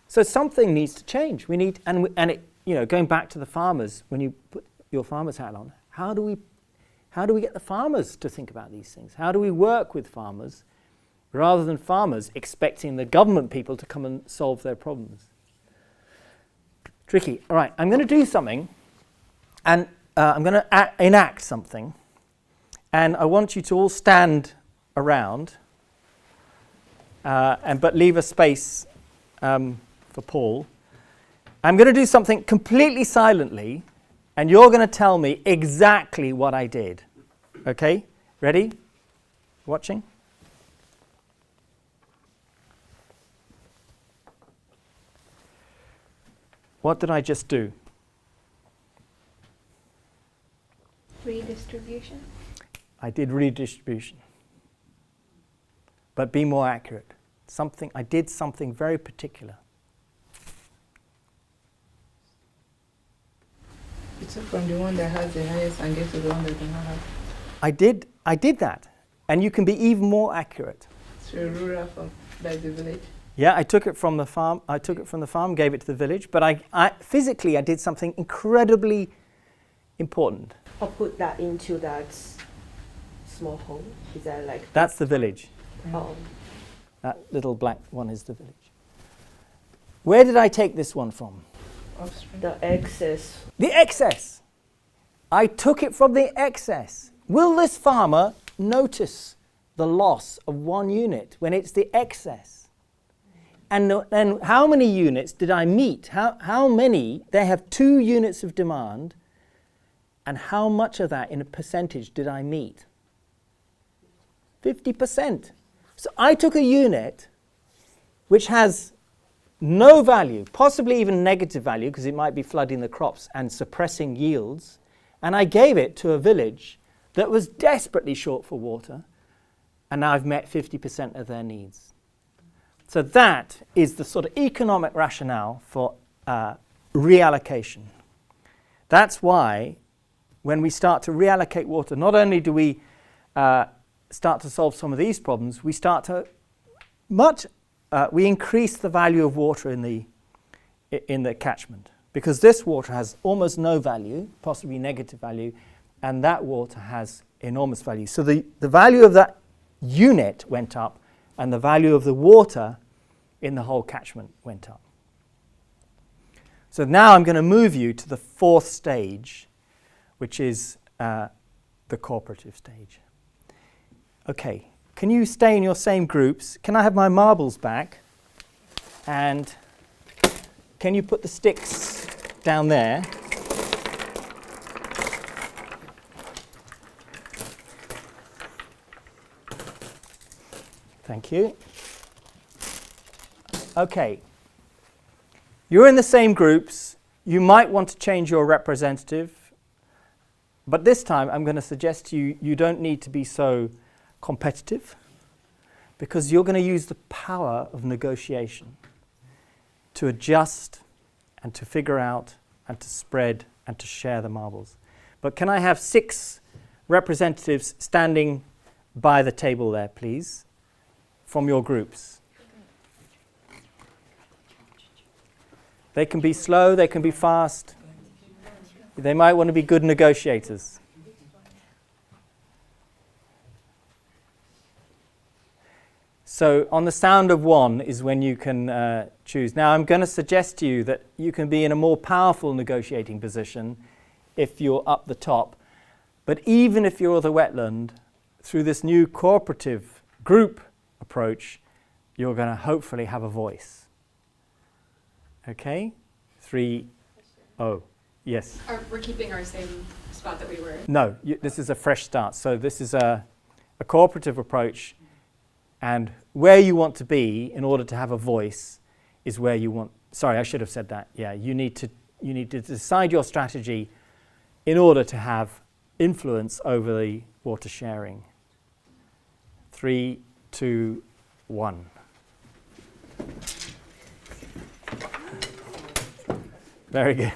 So something needs to change. We need, going back to the farmers, when you put your farmer's hat on, how do we get the farmers to think about these things? How do we work with farmers rather than farmers expecting the government people to come and solve their problems? Tricky. All right, I'm going to do something, and I'm going to enact something, and I want you to all stand around, but leave a space for Paul. I'm going to do something completely silently, and you're going to tell me exactly what I did. Okay? Ready? Watching? What did I just do? Redistribution. I did redistribution. But be more accurate. I did something very particular. You took from the one that has the highest and gave to the one that does not have. I did that. And you can be even more accurate. So rural from like the village. Yeah, I took it from the farm. Gave it to the village. But I physically did something incredibly important. Or put that into that small home? Is that like? That's the village. Oh. That little black one is the village. Where did I take this one from? The excess. The excess. I took it from the excess. Will this farmer notice the loss of 1 unit when it's the excess? And then how many units did I meet? How many? They have 2 units of demand. And how much of that in a percentage did I meet? 50%. So I took a unit which has no value, possibly even negative value, because it might be flooding the crops and suppressing yields, and I gave it to a village that was desperately short for water, and now I've met 50% of their needs. So that is the sort of economic rationale for reallocation. That's why when we start to reallocate water, not only do we start to solve some of these problems, we start to we increase the value of water in the catchment, because this water has almost no value, possibly negative value, and that water has enormous value. So the value of that unit went up, and the value of the water in the whole catchment went up. So now I'm going to move you to the 4th stage, which is the cooperative stage. Okay, can you stay in your same groups? Can I have my marbles back? And can you put the sticks down there? Thank you. Okay. You're in the same groups. You might want to change your representative. But this time I'm going to suggest to you, you don't need to be so competitive, because you're going to use the power of negotiation to adjust and to figure out and to spread and to share the marbles. But can I have 6 representatives standing by the table there, please, from your groups? They can be slow, they can be fast. They might want to be good negotiators. So on the sound of 1 is when you can choose. Now I'm going to suggest to you that you can be in a more powerful negotiating position if you're up the top. But even if you're the wetland, through this new cooperative group approach, you're going to hopefully have a voice. Okay? 3, 0. Yes? We're keeping our same spot that we were in. No, this is a fresh start. So this is a cooperative approach. And where you want to be in order to have a voice is where you want. Sorry, I should have said that. Yeah, you need to decide your strategy in order to have influence over the water sharing. 3, 2, 1. Very good.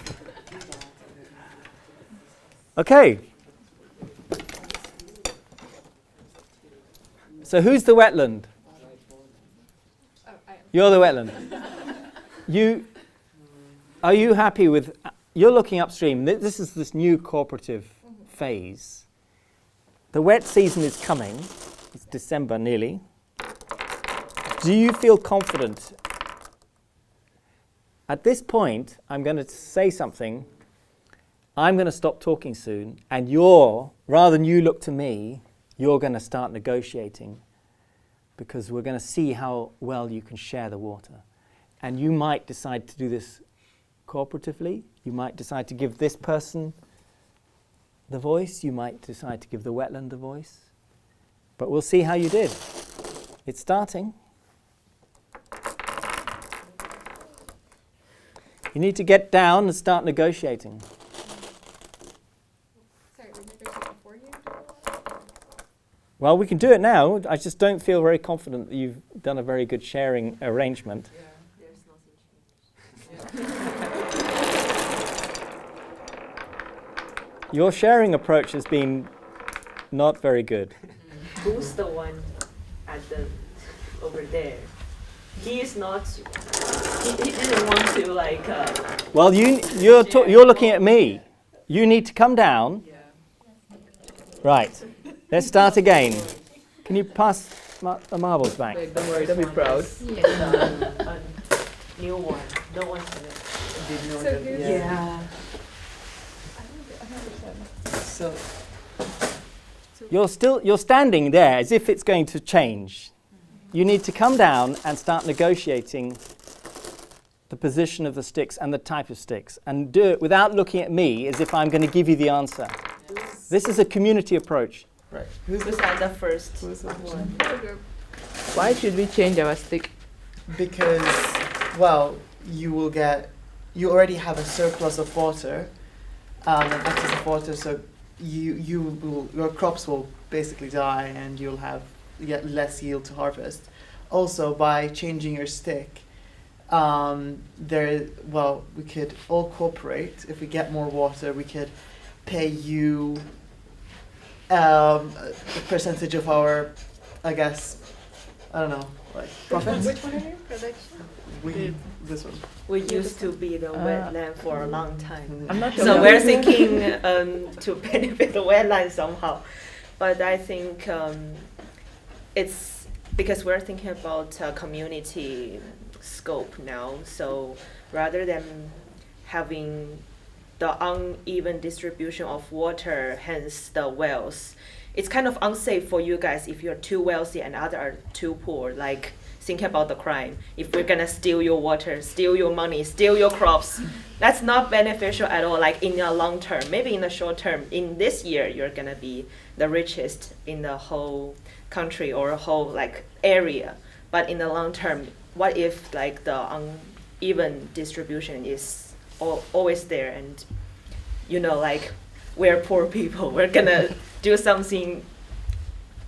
Okay. So who's the wetland? Oh, I am. You're the wetland. Are you happy with, you're looking upstream. This is this new cooperative phase. The wet season is coming. It's December nearly. Do you feel confident? At this point, I'm going to say something. I'm going to stop talking soon, and rather than you look to me, you're going to start negotiating, because we're going to see how well you can share the water. And you might decide to do this cooperatively. You might decide to give this person the voice. You might decide to give the wetland the voice. But we'll see how you did. It's starting. You need to get down and start negotiating. Sorry, we negotiated before you? Well, we can do it now. I just don't feel very confident that you've done a very good sharing arrangement. Yeah, there's nothing changed. Your sharing approach has been not very good. Who's the one over there? He is not. He didn't want to like. Well, you're looking at me. You need to come down. Yeah. Right. Let's start again. Can you pass the marbles back? Don't worry, don't be proud. A new one. No one's gonna. Did you know So that- here's- Yeah. So You're standing there as if it's going to change. You need to come down and start negotiating the position of the sticks and the type of sticks, and do it without looking at me as if I'm going to give you the answer. This is a community approach. right. Who's at the first Who's the one? Why should we change our stick? Because, well, you already have a surplus of water, and excess of water, so your crops will basically die, and you'll get less yield to harvest. Also, by changing your stick, we could all cooperate. If we get more water, we could pay you a percentage of our, I guess, I don't know, like profits. Which one are you? Production? This one. We used to be the wetland for a long time. I'm not So sure. we're thinking to benefit the wetland somehow. But I think it's because we're thinking about community scope now. So rather than having the uneven distribution of water, hence the wells, it's kind of unsafe for you guys if you're too wealthy and others are too poor. Like, think about the crime. If we're gonna steal your water, steal your money, steal your crops, that's not beneficial at all. Like in the long term, maybe in the short term, in this year, you're gonna be the richest in the whole country or whole like area. But in the long term, what if like the uneven distribution is always there, and like we're poor people, we're gonna do something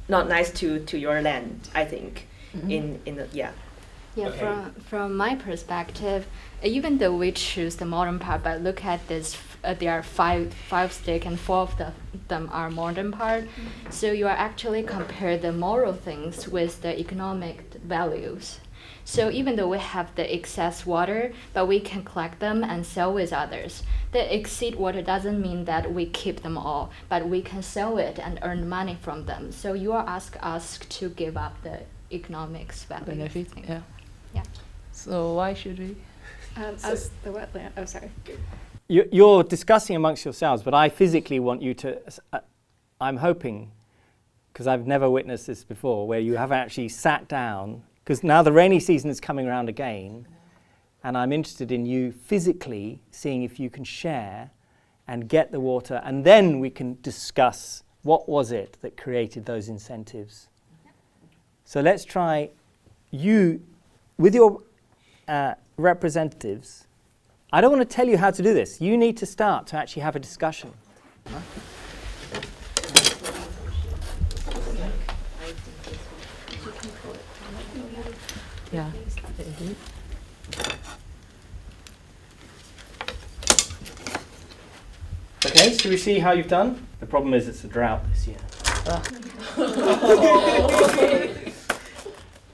not nice to your land, I think. In the Yeah, Okay. from my perspective, even though we choose the modern part, but look at this, there are five stick and four of them are modern part. So you are actually compare the moral things with the economic values. So even though we have the excess water, but we can collect them and sell with others. The exceed water doesn't mean that we keep them all, but we can sell it and earn money from them. So you are asked us to give up the economics value. Benefit, thing. yeah. Yeah. So why should we? As the wetland. Oh, sorry. You're discussing amongst yourselves, but I physically want you to, I'm hoping, because I've never witnessed this before, where you have actually sat down, because now the rainy season is coming around again, and I'm interested in you physically seeing if you can share and get the water, and then we can discuss what was it that created those incentives. So let's try you, with your representatives. I don't want to tell you how to do this. You need to start to actually have a discussion. Yeah. Okay, so we see how you've done? The problem is it's a drought this year.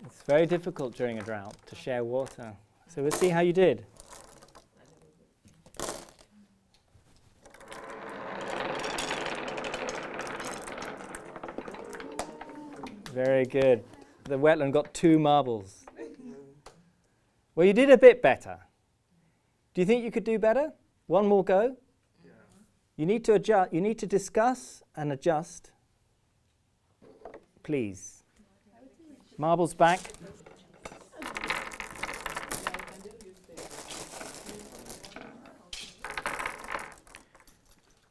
It's very difficult during a drought to share water. So we'll see how you did. Very good. The wetland got 2 marbles. Well, you did a bit better. Do you think you could do better? One more go? You need to adjust. You need to discuss and adjust. Please. Marbles back.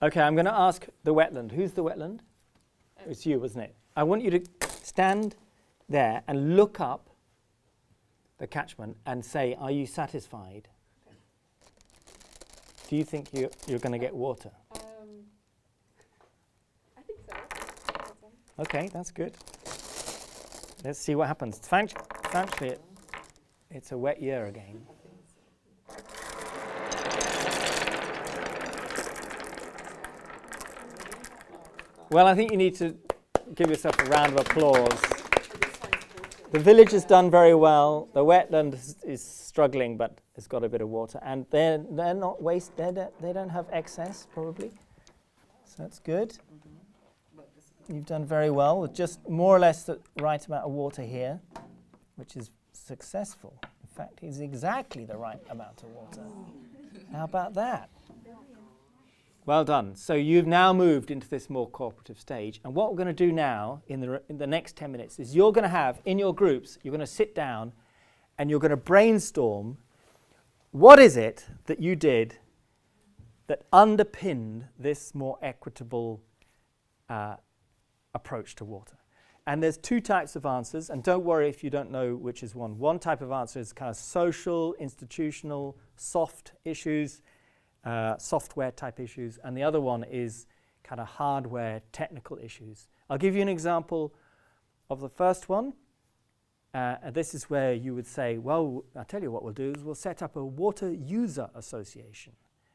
Okay, I'm going to ask the wetland. Who's the wetland? It's you, wasn't it? I want you to stand there and look up the catchment and say, are you satisfied? Do you think you're going to get water? I think so. Okay, that's good. Let's see what happens. Thankfully, it's a wet year again. Well, I think you need to give yourself a round of applause. The village has done very well. The wetland is struggling, but it's got a bit of water, and they're not waste. They don't have excess probably, so that's good. You've done very well with just more or less the right amount of water here, which is successful. In fact, it's exactly the right amount of water. How about that? Well done. So you've now moved into this more cooperative stage. And what we're going to do now in the next 10 minutes is you're going to have, in your groups, you're going to sit down and you're going to brainstorm what is it that you did that underpinned this more equitable approach to water. And there's two types of answers, and don't worry if you don't know which is one. One type of answer is kind of social, institutional, soft issues, software type issues, and the other one is kind of hardware, technical issues. I'll give you an example of the first one. And this is where you would say, well, I'll tell you what we'll do is we'll set up a water user association,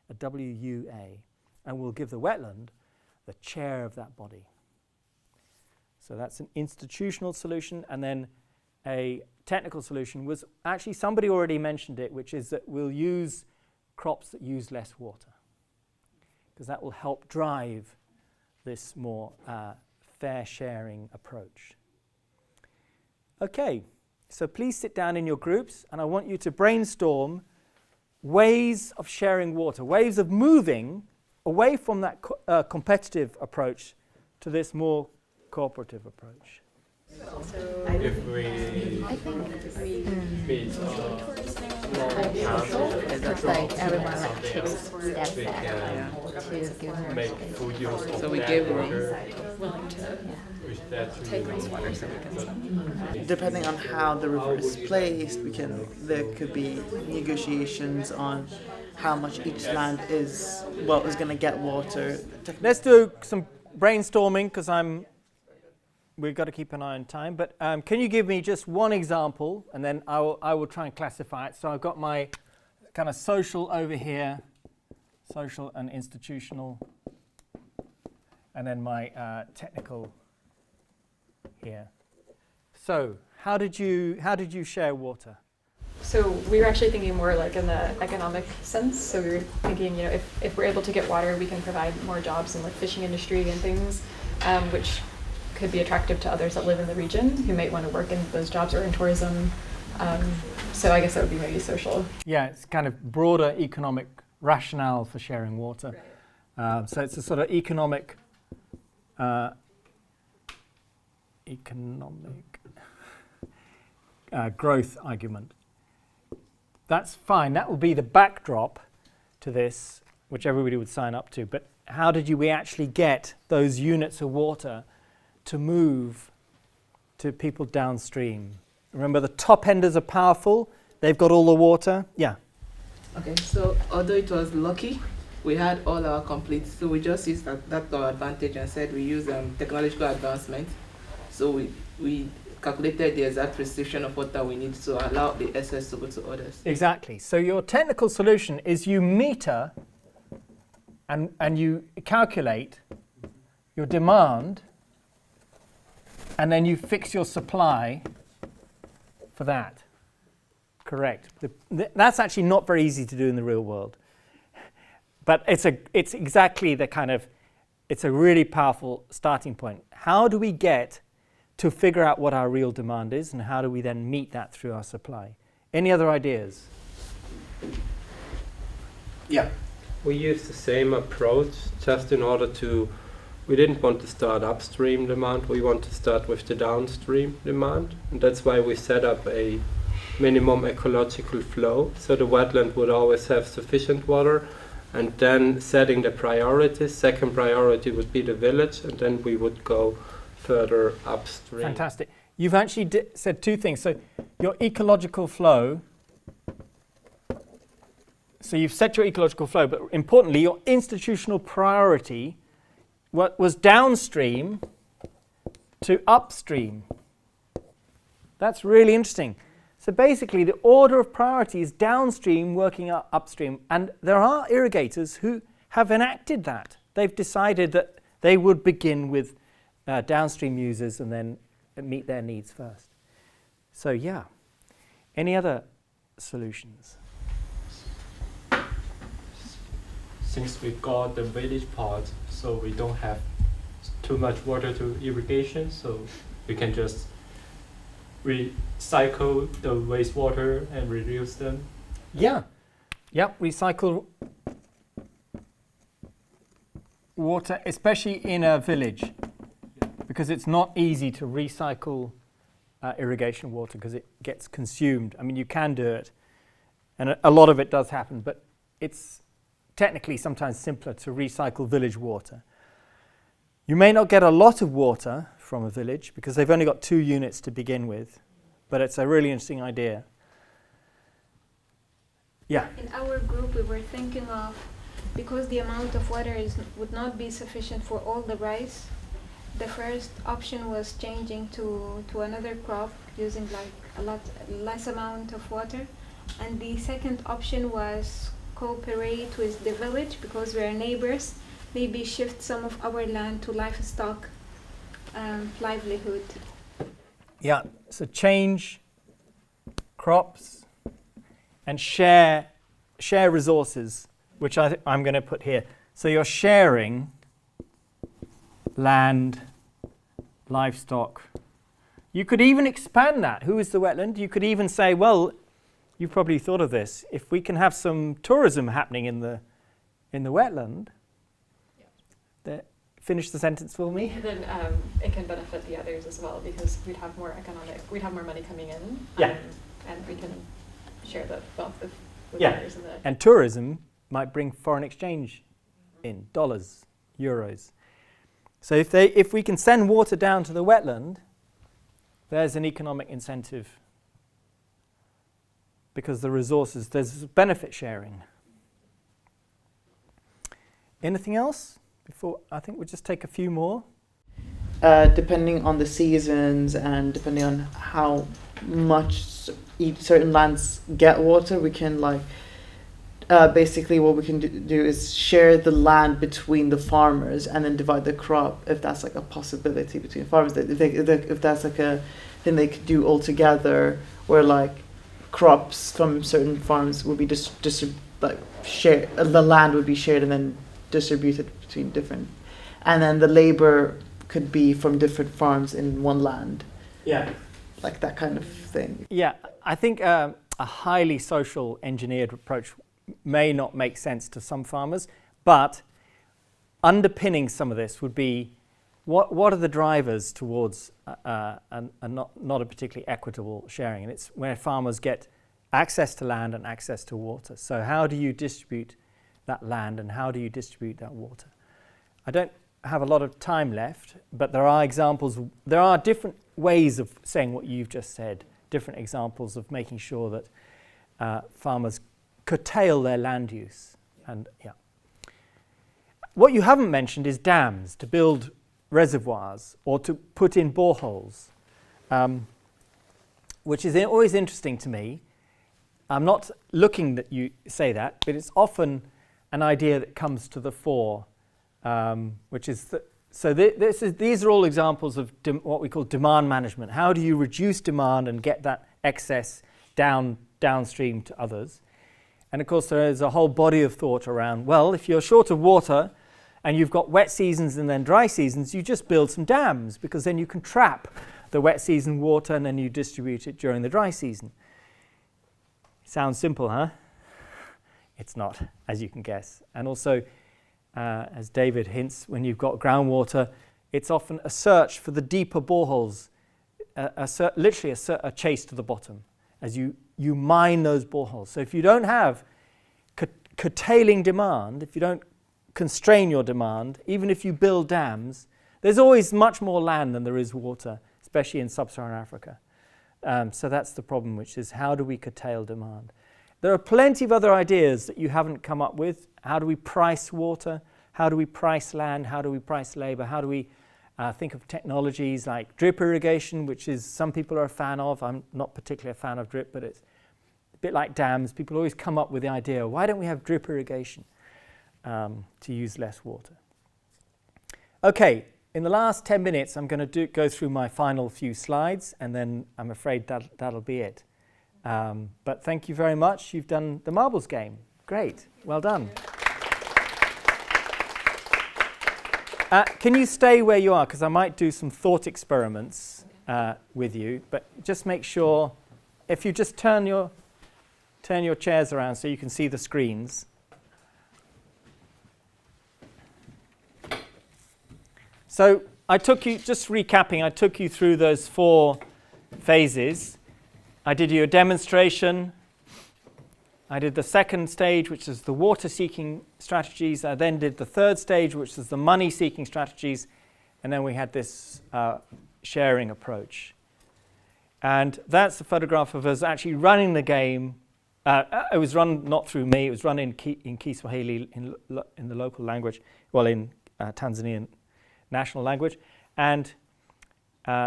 a WUA, and we'll give the wetland the chair of that body. So that's an institutional solution, and then a technical solution was actually somebody already mentioned it, which is that we'll use crops that use less water, because that will help drive this more fair sharing approach. Okay, so please sit down in your groups, and I want you to brainstorm ways of sharing water, ways of moving away from that competitive approach to this more cooperative approach. If we meet It's like everyone like takes a step we back can to give her make full use of So we that gave water, Willing to which that's take really wastewater so we can Depending on how the river is placed, there could be negotiations on how much each land is going to get water. Let's do some brainstorming, because we've got to keep an eye on time, but can you give me just one example, and then I will try and classify it. So I've got my kind of social over here, social and institutional, and then my technical here. So how did you share water? So we were actually thinking more like in the economic sense. So we were thinking, if we're able to get water, we can provide more jobs in like fishing industry and things, which could be attractive to others that live in the region who might want to work in those jobs or in tourism. So I guess that would be maybe social. Yeah, it's kind of broader economic rationale for sharing water. Right. So it's a sort of economic growth argument. That's fine. That will be the backdrop to this, which everybody would sign up to. But how did we actually get those units of water to move to people downstream? Remember, the top enders are powerful. They've got all the water. Yeah. Okay, so although it was lucky, we had all our complete, so we just used that to our advantage and said we use technological advancement. So we calculated the exact restriction of water we need to allow the excess to go to others. Exactly. So your technical solution is you meter and you calculate your demand, and then you fix your supply for that. Correct. That's actually not very easy to do in the real world. But it's exactly the kind of, it's a really powerful starting point. How do we get to figure out what our real demand is, and how do we then meet that through our supply? Any other ideas? Yeah. We used the same approach, just in order to, we didn't want to start upstream demand, we want to start with the downstream demand. And that's why we set up a minimum ecological flow, so the wetland would always have sufficient water, and then setting the priorities. Second priority would be the village, and then we would go further upstream. Fantastic. You've actually said two things. So your ecological flow, so you've set your ecological flow, but importantly, your institutional priority was downstream to upstream. That's really interesting. So basically, the order of priority is downstream working upstream. And there are irrigators who have enacted that. They've decided that they would begin with downstream users and then meet their needs first. So yeah. Any other solutions? Since we got the village part, so we don't have too much water to irrigation, so we can just recycle the wastewater and reduce them. Yeah. Yep, recycle water, especially in a village, because it's not easy to recycle irrigation water because it gets consumed. I mean, you can do it, and a lot of it does happen, but it's technically sometimes simpler to recycle village water. You may not get a lot of water from a village because they've only got 2 units to begin with, but it's a really interesting idea. Yeah. In our group, we were thinking of, because the amount of water would not be sufficient for all the rice, the first option was changing to another crop using like a lot less amount of water, and the second option was cooperate with the village because we are neighbors, maybe shift some of our land to livestock livelihood. Yeah, so change crops and share resources, which I'm going to put here. So you're sharing land, livestock. You could even expand that. Who is the wetland? You could even say, well, you've probably thought of this. If we can have some tourism happening in the wetland, finish the sentence for me. Then it can benefit the others as well because we'd have more money coming in. Yeah. And we can share the wealth with Yeah. others. And tourism might bring foreign exchange in, dollars, euros. So if we can send water down to the wetland, there's an economic incentive because the resources, there's benefit sharing. Anything else? Before, I think we'll just take a few more. Depending on the seasons and depending on how much certain lands get water, we can basically what we can do is share the land between the farmers and then divide the crop if that's like a possibility between farmers. If that's like a thing they could do all together, where like crops from certain farms would be shared, the land would be shared and then distributed between different, and then the labor could be from different farms in one land. Yeah. Like that kind of thing. Yeah, I think a highly social engineered approach may not make sense to some farmers, but underpinning some of this would be what are the drivers towards not a particularly equitable sharing? And it's where farmers get access to land and access to water. So how do you distribute that land and how do you distribute that water? I don't have a lot of time left, but there are examples. There are different ways of saying what you've just said, different examples of making sure that farmers curtail their land use. And yeah, what you haven't mentioned is dams, to build reservoirs or to put in boreholes, which is always interesting to me. I'm not looking that you say that, but it's often an idea that comes to the fore, which is these are all examples of what we call demand management. How do you reduce demand and get that excess downstream to others? And of course, there is a whole body of thought around, well, if you're short of water and you've got wet seasons and then dry seasons, you just build some dams because then you can trap the wet season water and then you distribute it during the dry season. Sounds simple, huh? It's not, as you can guess. And also, as David hints, when you've got groundwater, it's often a search for the deeper boreholes, literally a chase to the bottom as you mine those boreholes. So if you don't have curtailing demand, if you don't constrain your demand, even if you build dams, there's always much more land than there is water, especially in sub-Saharan Africa. So that's the problem, which is how do we curtail demand? There are plenty of other ideas that you haven't come up with. How do we price water? How do we price land? How do we price labor? How do we think of technologies like drip irrigation, which is some people are a fan of. I'm not particularly a fan of drip, but it's a bit like dams. People always come up with the idea, why don't we have drip irrigation to use less water? Okay, in the last 10 minutes, I'm going to go through my final few slides, and then I'm afraid that'll be it. But thank you very much. You've done the marbles game. Great. Well done. Can you stay where you are? Because I might do some thought experiments with you. But just make sure, if you just turn your chairs around so you can see the screens. So I took you, just recapping, I took you through those 4 phases. I did you a demonstration. I did the second stage, which is the water-seeking strategies. I then did the third stage, which is the money-seeking strategies. And then we had this sharing approach. And that's a photograph of us actually running the game. It was run not through me. It was run in Kiswahili, in the local language, well, in Tanzanian national language. And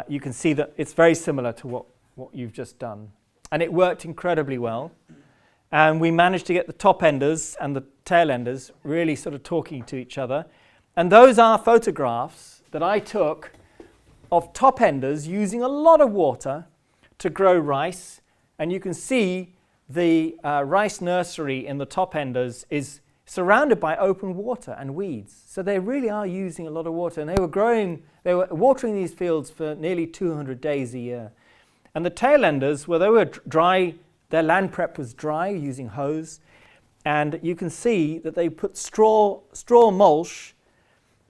you can see that it's very similar to what you've just done. And it worked incredibly well. And we managed to get the top enders and the tail enders really sort of talking to each other. And those are photographs that I took of top enders using a lot of water to grow rice. And you can see the rice nursery in the top enders is surrounded by open water and weeds. So they really are using a lot of water. And they were watering these fields for nearly 200 days a year. And the tail enders, well, they were dry. Their land prep was dry using hose. And you can see that they put straw mulch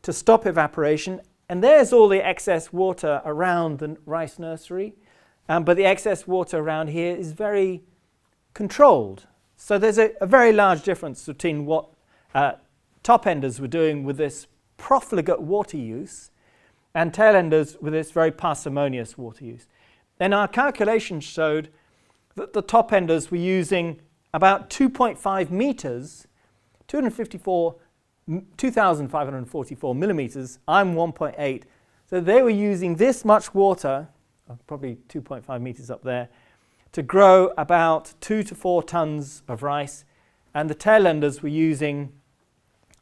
to stop evaporation. And there's all the excess water around the rice nursery. But the excess water around here is very controlled. So there's a very large difference between what top enders were doing with this profligate water use and tail enders with this very parsimonious water use. Then our calculations showed that the top enders were using about 2.5 meters, 2,544 millimeters. I'm 1.8. So they were using this much water, probably 2.5 meters up there, to grow about 2 to 4 tons of rice. And the tail enders were using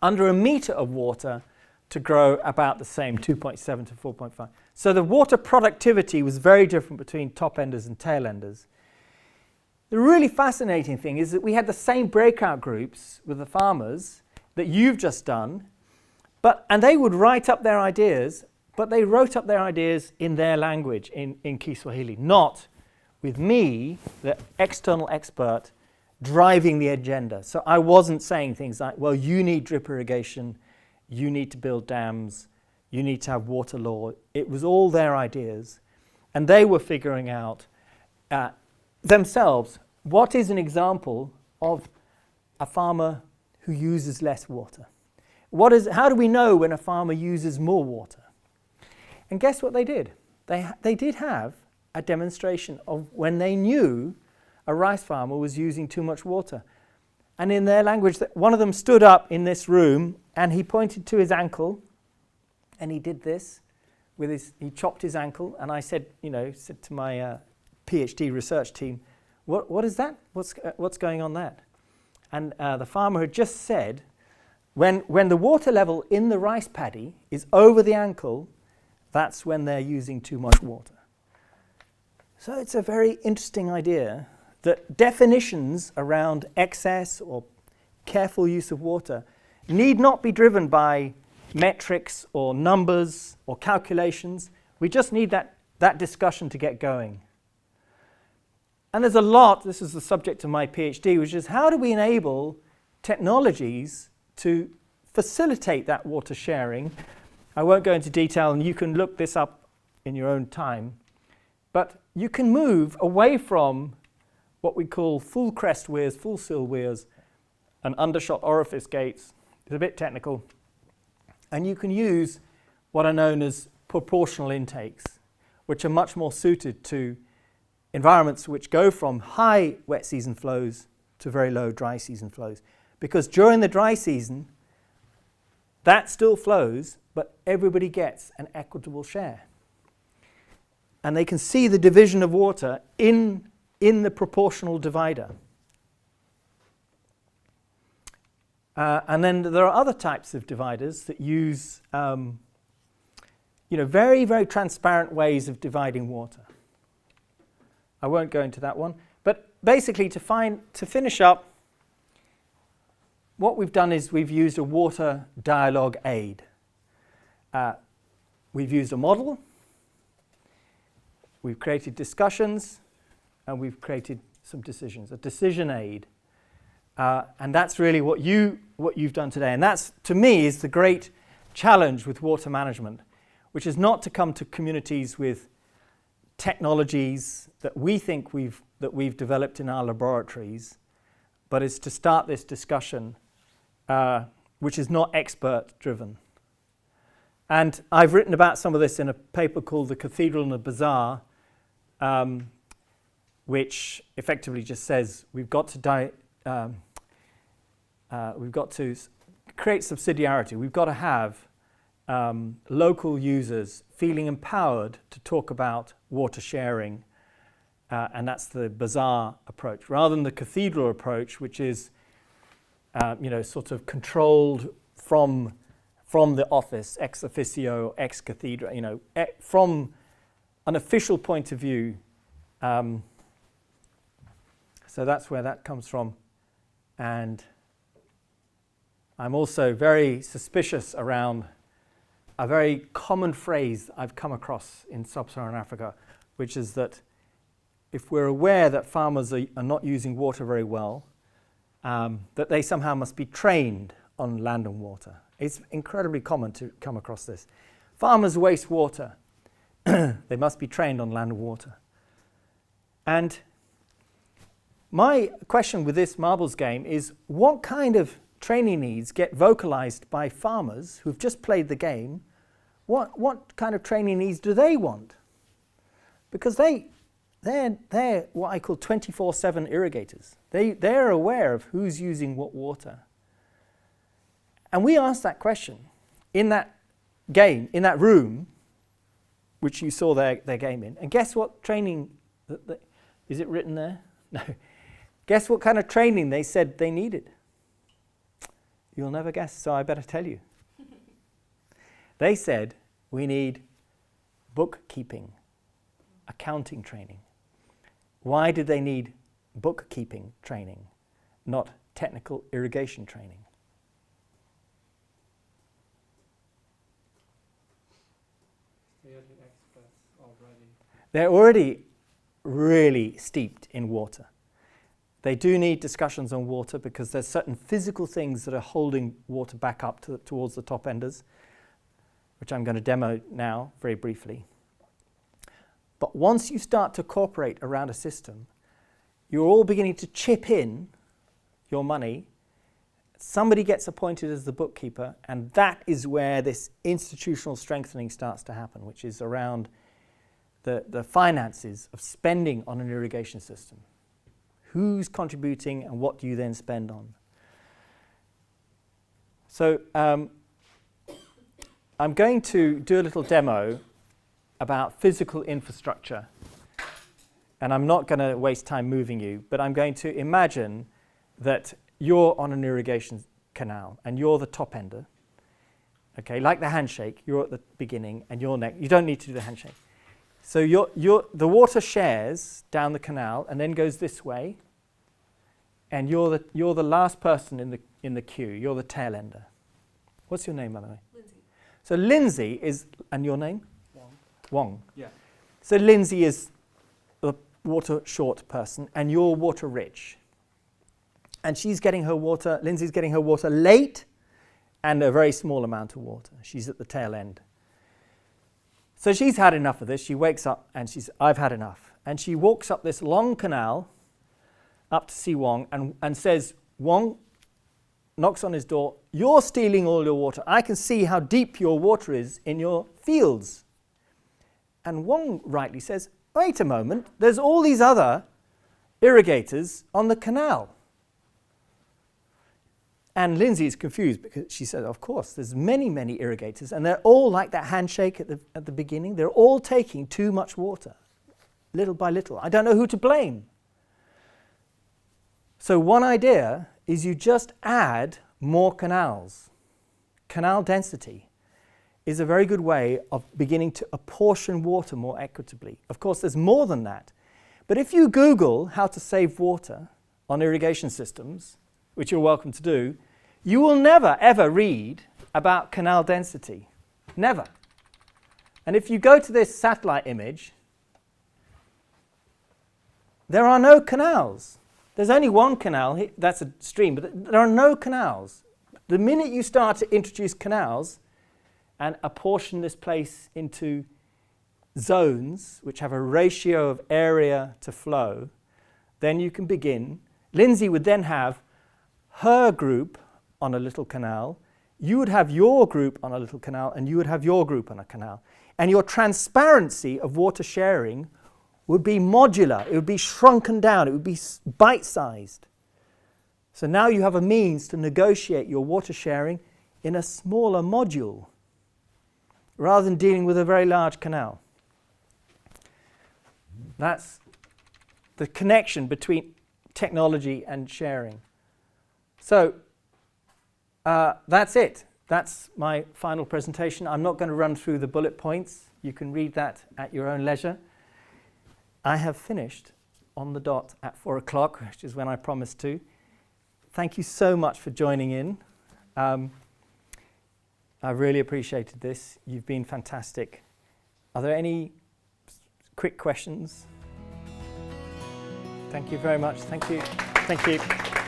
under a meter of water to grow about the same, 2.7 to 4.5. So the water productivity was very different between top enders and tail enders. The really fascinating thing is that we had the same breakout groups with the farmers that you've just done, and they would write up their ideas, but they wrote up their ideas in their language, in Kiswahili, not with me, the external expert, driving the agenda. So I wasn't saying things like, well, you need drip irrigation, you need to build dams, you need to have water law. It was all their ideas. And they were figuring out themselves, what is an example of a farmer who uses less water? How do we know when a farmer uses more water? And guess what they did? They did have a demonstration of when they knew a rice farmer was using too much water. And in their language, one of them stood up in this room and he pointed to his ankle and he did this he chopped his ankle, and I said to my PhD research team, what is that? What's going on there? And the farmer had just said, when the water level in the rice paddy is over the ankle, that's when they're using too much water. So it's a very interesting idea that definitions around excess or careful use of water need not be driven by metrics or numbers or calculations. We just need that discussion to get going. And there's a lot, this is the subject of my PhD, which is how do we enable technologies to facilitate that water sharing? I won't go into detail, and you can look this up in your own time. But you can move away from what we call full crest weirs, full sill weirs, and undershot orifice gates. It's a bit technical. And you can use what are known as proportional intakes, which are much more suited to environments which go from high wet season flows to very low dry season flows. Because during the dry season, that still flows, but everybody gets an equitable share. And they can see the division of water in the proportional divider. And then there are other types of dividers that use very, very transparent ways of dividing water. I won't go into that one. But basically, to finish up, what we've done is we've used a water dialogue aid. we've used a model, we've created discussions, and we've created some decisions, a decision aid. And that's really what you've done today. And that's, to me, is the great challenge with water management, which is not to come to communities with technologies that we think we've developed in our laboratories, but is to start this discussion, which is not expert-driven. And I've written about some of this in a paper called The Cathedral and the Bazaar, which effectively just says we've got to create subsidiarity. We've got to have local users feeling empowered to talk about water sharing, and that's the bazaar approach, rather than the cathedral approach, which is sort of controlled from the office, ex officio, ex cathedra, from an official point of view. So that's where that comes from. And I'm also very suspicious around a very common phrase I've come across in sub-Saharan Africa, which is that if we're aware that farmers are not using water very well, that they somehow must be trained on land and water. It's incredibly common to come across this. Farmers waste water. They must be trained on land and water. And my question with this marbles game is, what kind of training needs get vocalized by farmers who've just played the game? What kind of training needs do they want? Because they're what I call 24/7 irrigators. They're aware of who's using what water. And we asked that question in that game, in that room, which you saw their game in. And guess what training, is it written there? No. Guess what kind of training they said they needed? You'll never guess, so I better tell you. They said, we need bookkeeping, accounting training. Why did they need bookkeeping training, not technical irrigation training? They're already really steeped in water. They do need discussions on water because there's certain physical things that are holding water back up towards the top enders, which I'm going to demo now very briefly. But once you start to cooperate around a system, you're all beginning to chip in your money. Somebody gets appointed as the bookkeeper, and that is where this institutional strengthening starts to happen, which is around the finances of spending on an irrigation system. Who's contributing and what do you then spend on? So I'm going to do a little demo about physical infrastructure. And I'm not going to waste time moving you, but I'm going to imagine that you're on an irrigation canal and you're the top ender. Okay, like the handshake, you're at the beginning and you're next. You don't need to do the handshake. So the water shares down the canal and then goes this way, and you're the last person in the queue. You're the tail ender. What's your name, by the way? Lindsay. So Lindsay is, and your name? Wong. Wong. Yeah. So Lindsay is the water short person, and you're water rich. And Lindsay's getting her water late, and a very small amount of water. She's at the tail end. So she's had enough of this. She wakes up and I've had enough. And she walks up this long canal up to see Wong and says, Wong, knocks on his door, you're stealing all your water. I can see how deep your water is in your fields. And Wong rightly says, wait a moment, there's all these other irrigators on the canal. And Lindsay is confused because she said, of course, there's many, many irrigators, and they're all like that handshake at the beginning. They're all taking too much water, little by little. I don't know who to blame. So one idea is you just add more canals. Canal density is a very good way of beginning to apportion water more equitably. Of course, there's more than that. But if you Google how to save water on irrigation systems, which you're welcome to do, you will never, ever read about canal density. Never. And if you go to this satellite image, there are no canals. There's only one canal, that's a stream, but there are no canals. The minute you start to introduce canals and apportion this place into zones which have a ratio of area to flow, then you can begin. Lindsay would then have her group on a little canal, you would have your group on a little canal, and you would have your group on a canal. And your transparency of water sharing would be modular, it would be shrunken down, it would be bite-sized. So now you have a means to negotiate your water sharing in a smaller module, rather than dealing with a very large canal. That's the connection between technology and sharing. So that's it. That's my final presentation. I'm not going to run through the bullet points. You can read that at your own leisure. I have finished on the dot at 4 o'clock, which is when I promised to. Thank you so much for joining in. I really appreciated this. You've been fantastic. Are there any quick questions? Thank you very much. Thank you. Thank you.